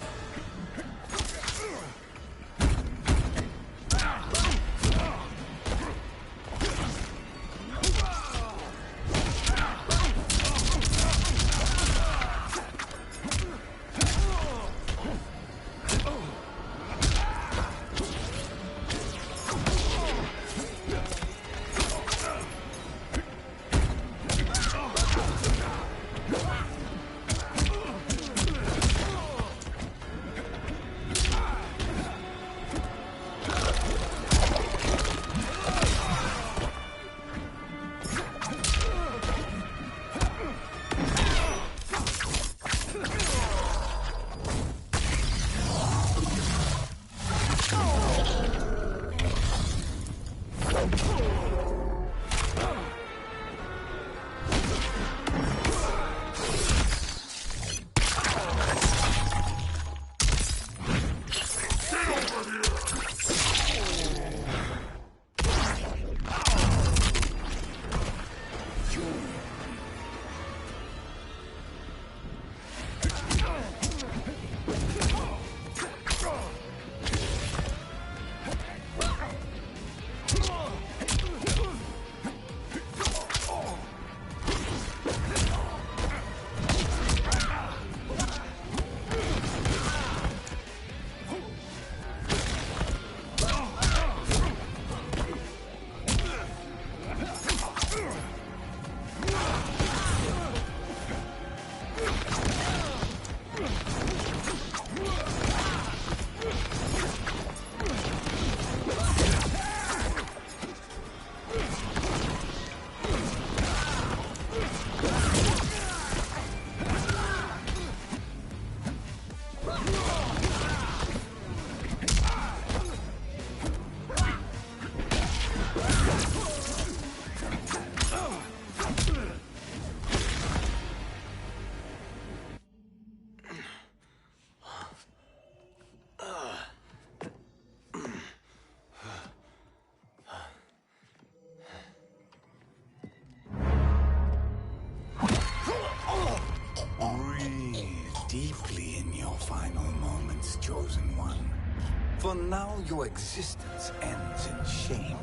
For now, your existence ends in shame.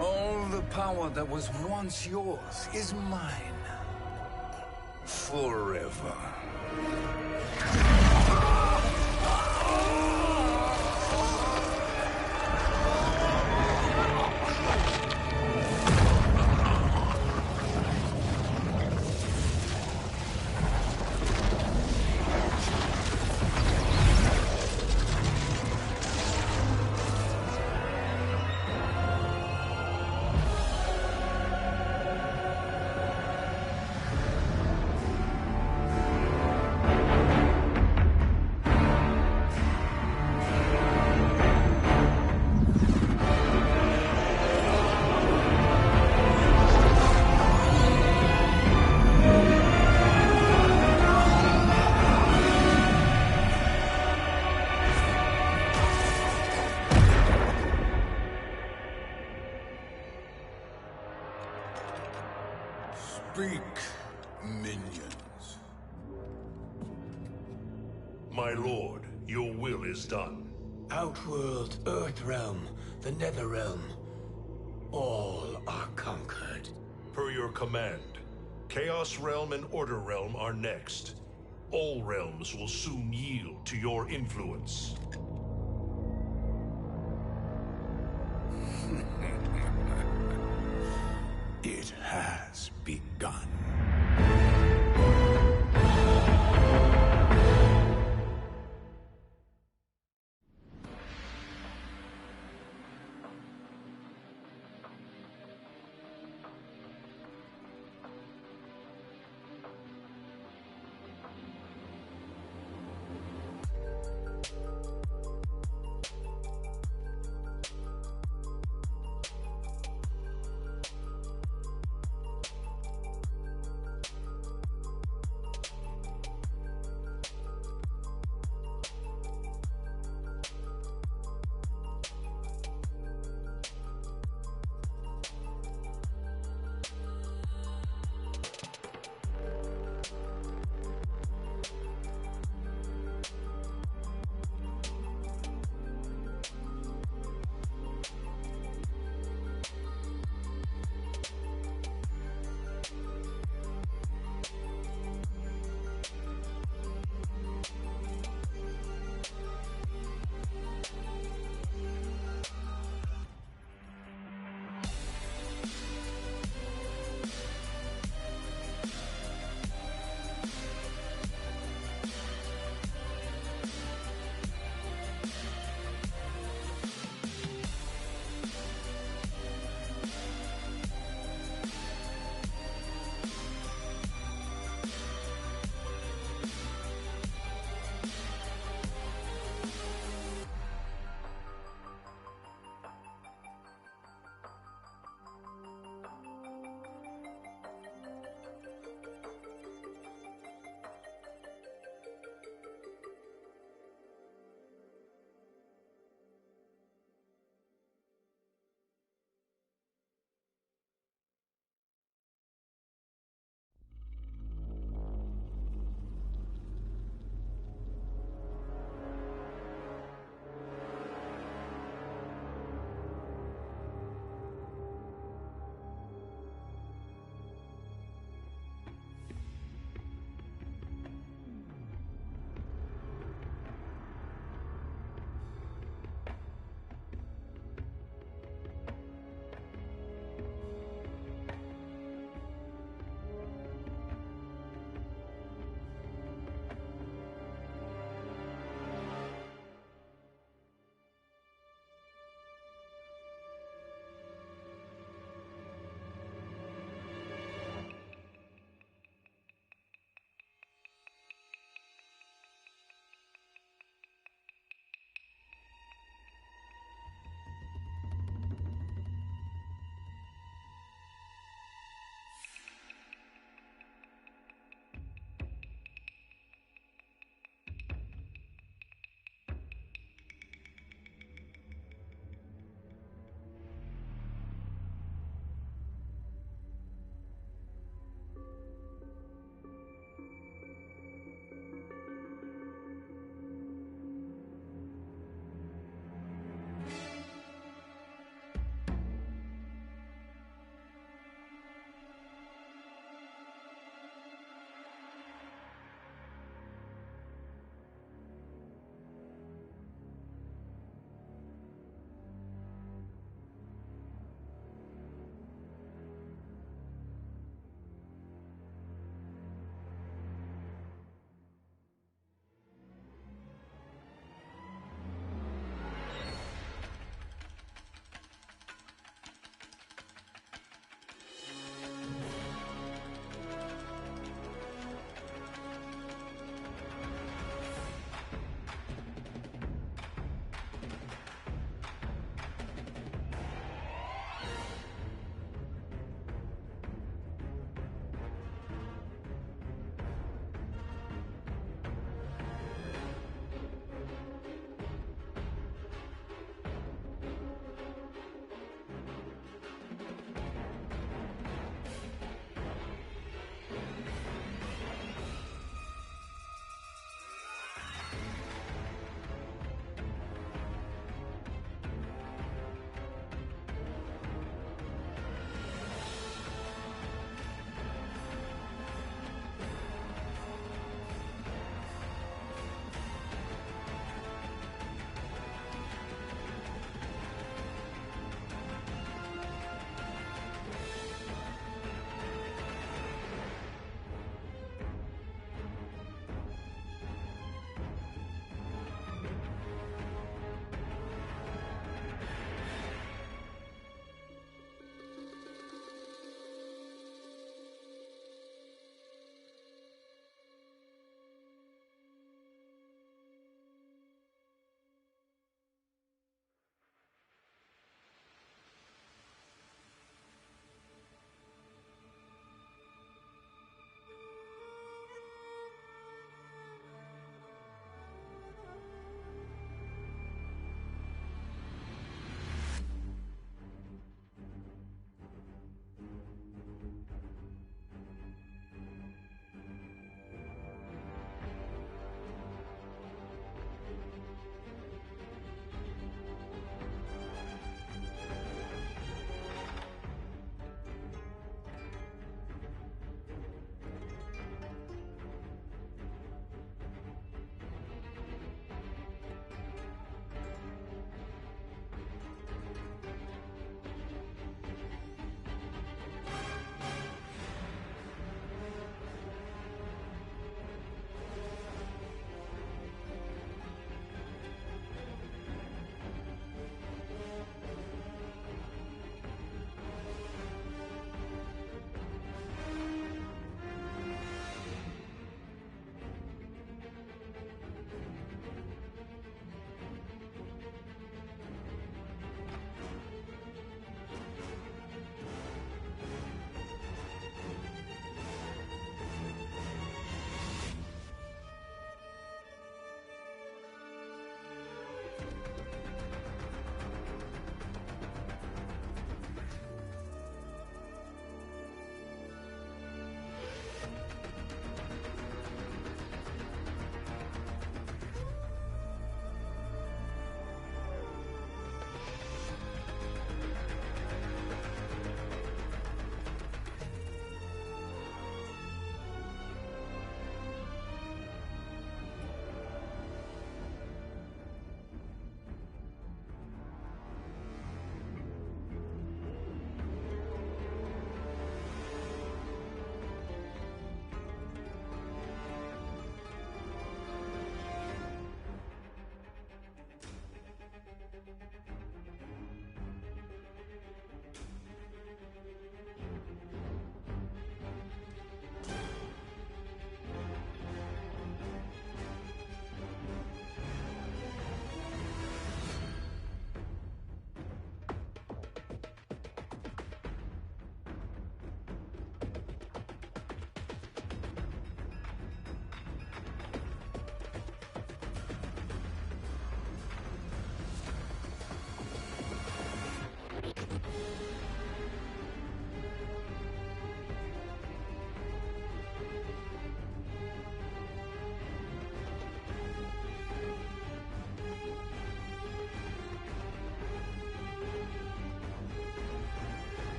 All the power that was once yours is mine. Forever. Speak, minions. My lord, your will is done. Outworld, Earthrealm, the Netherrealm. All are conquered. Per your command, Chaos Realm and Order Realm are next. All realms will soon yield to your influence. It has begun.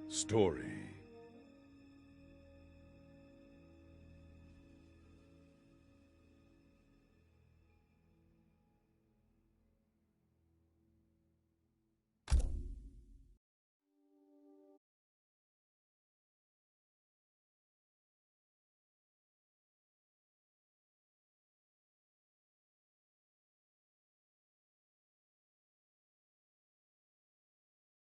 Story.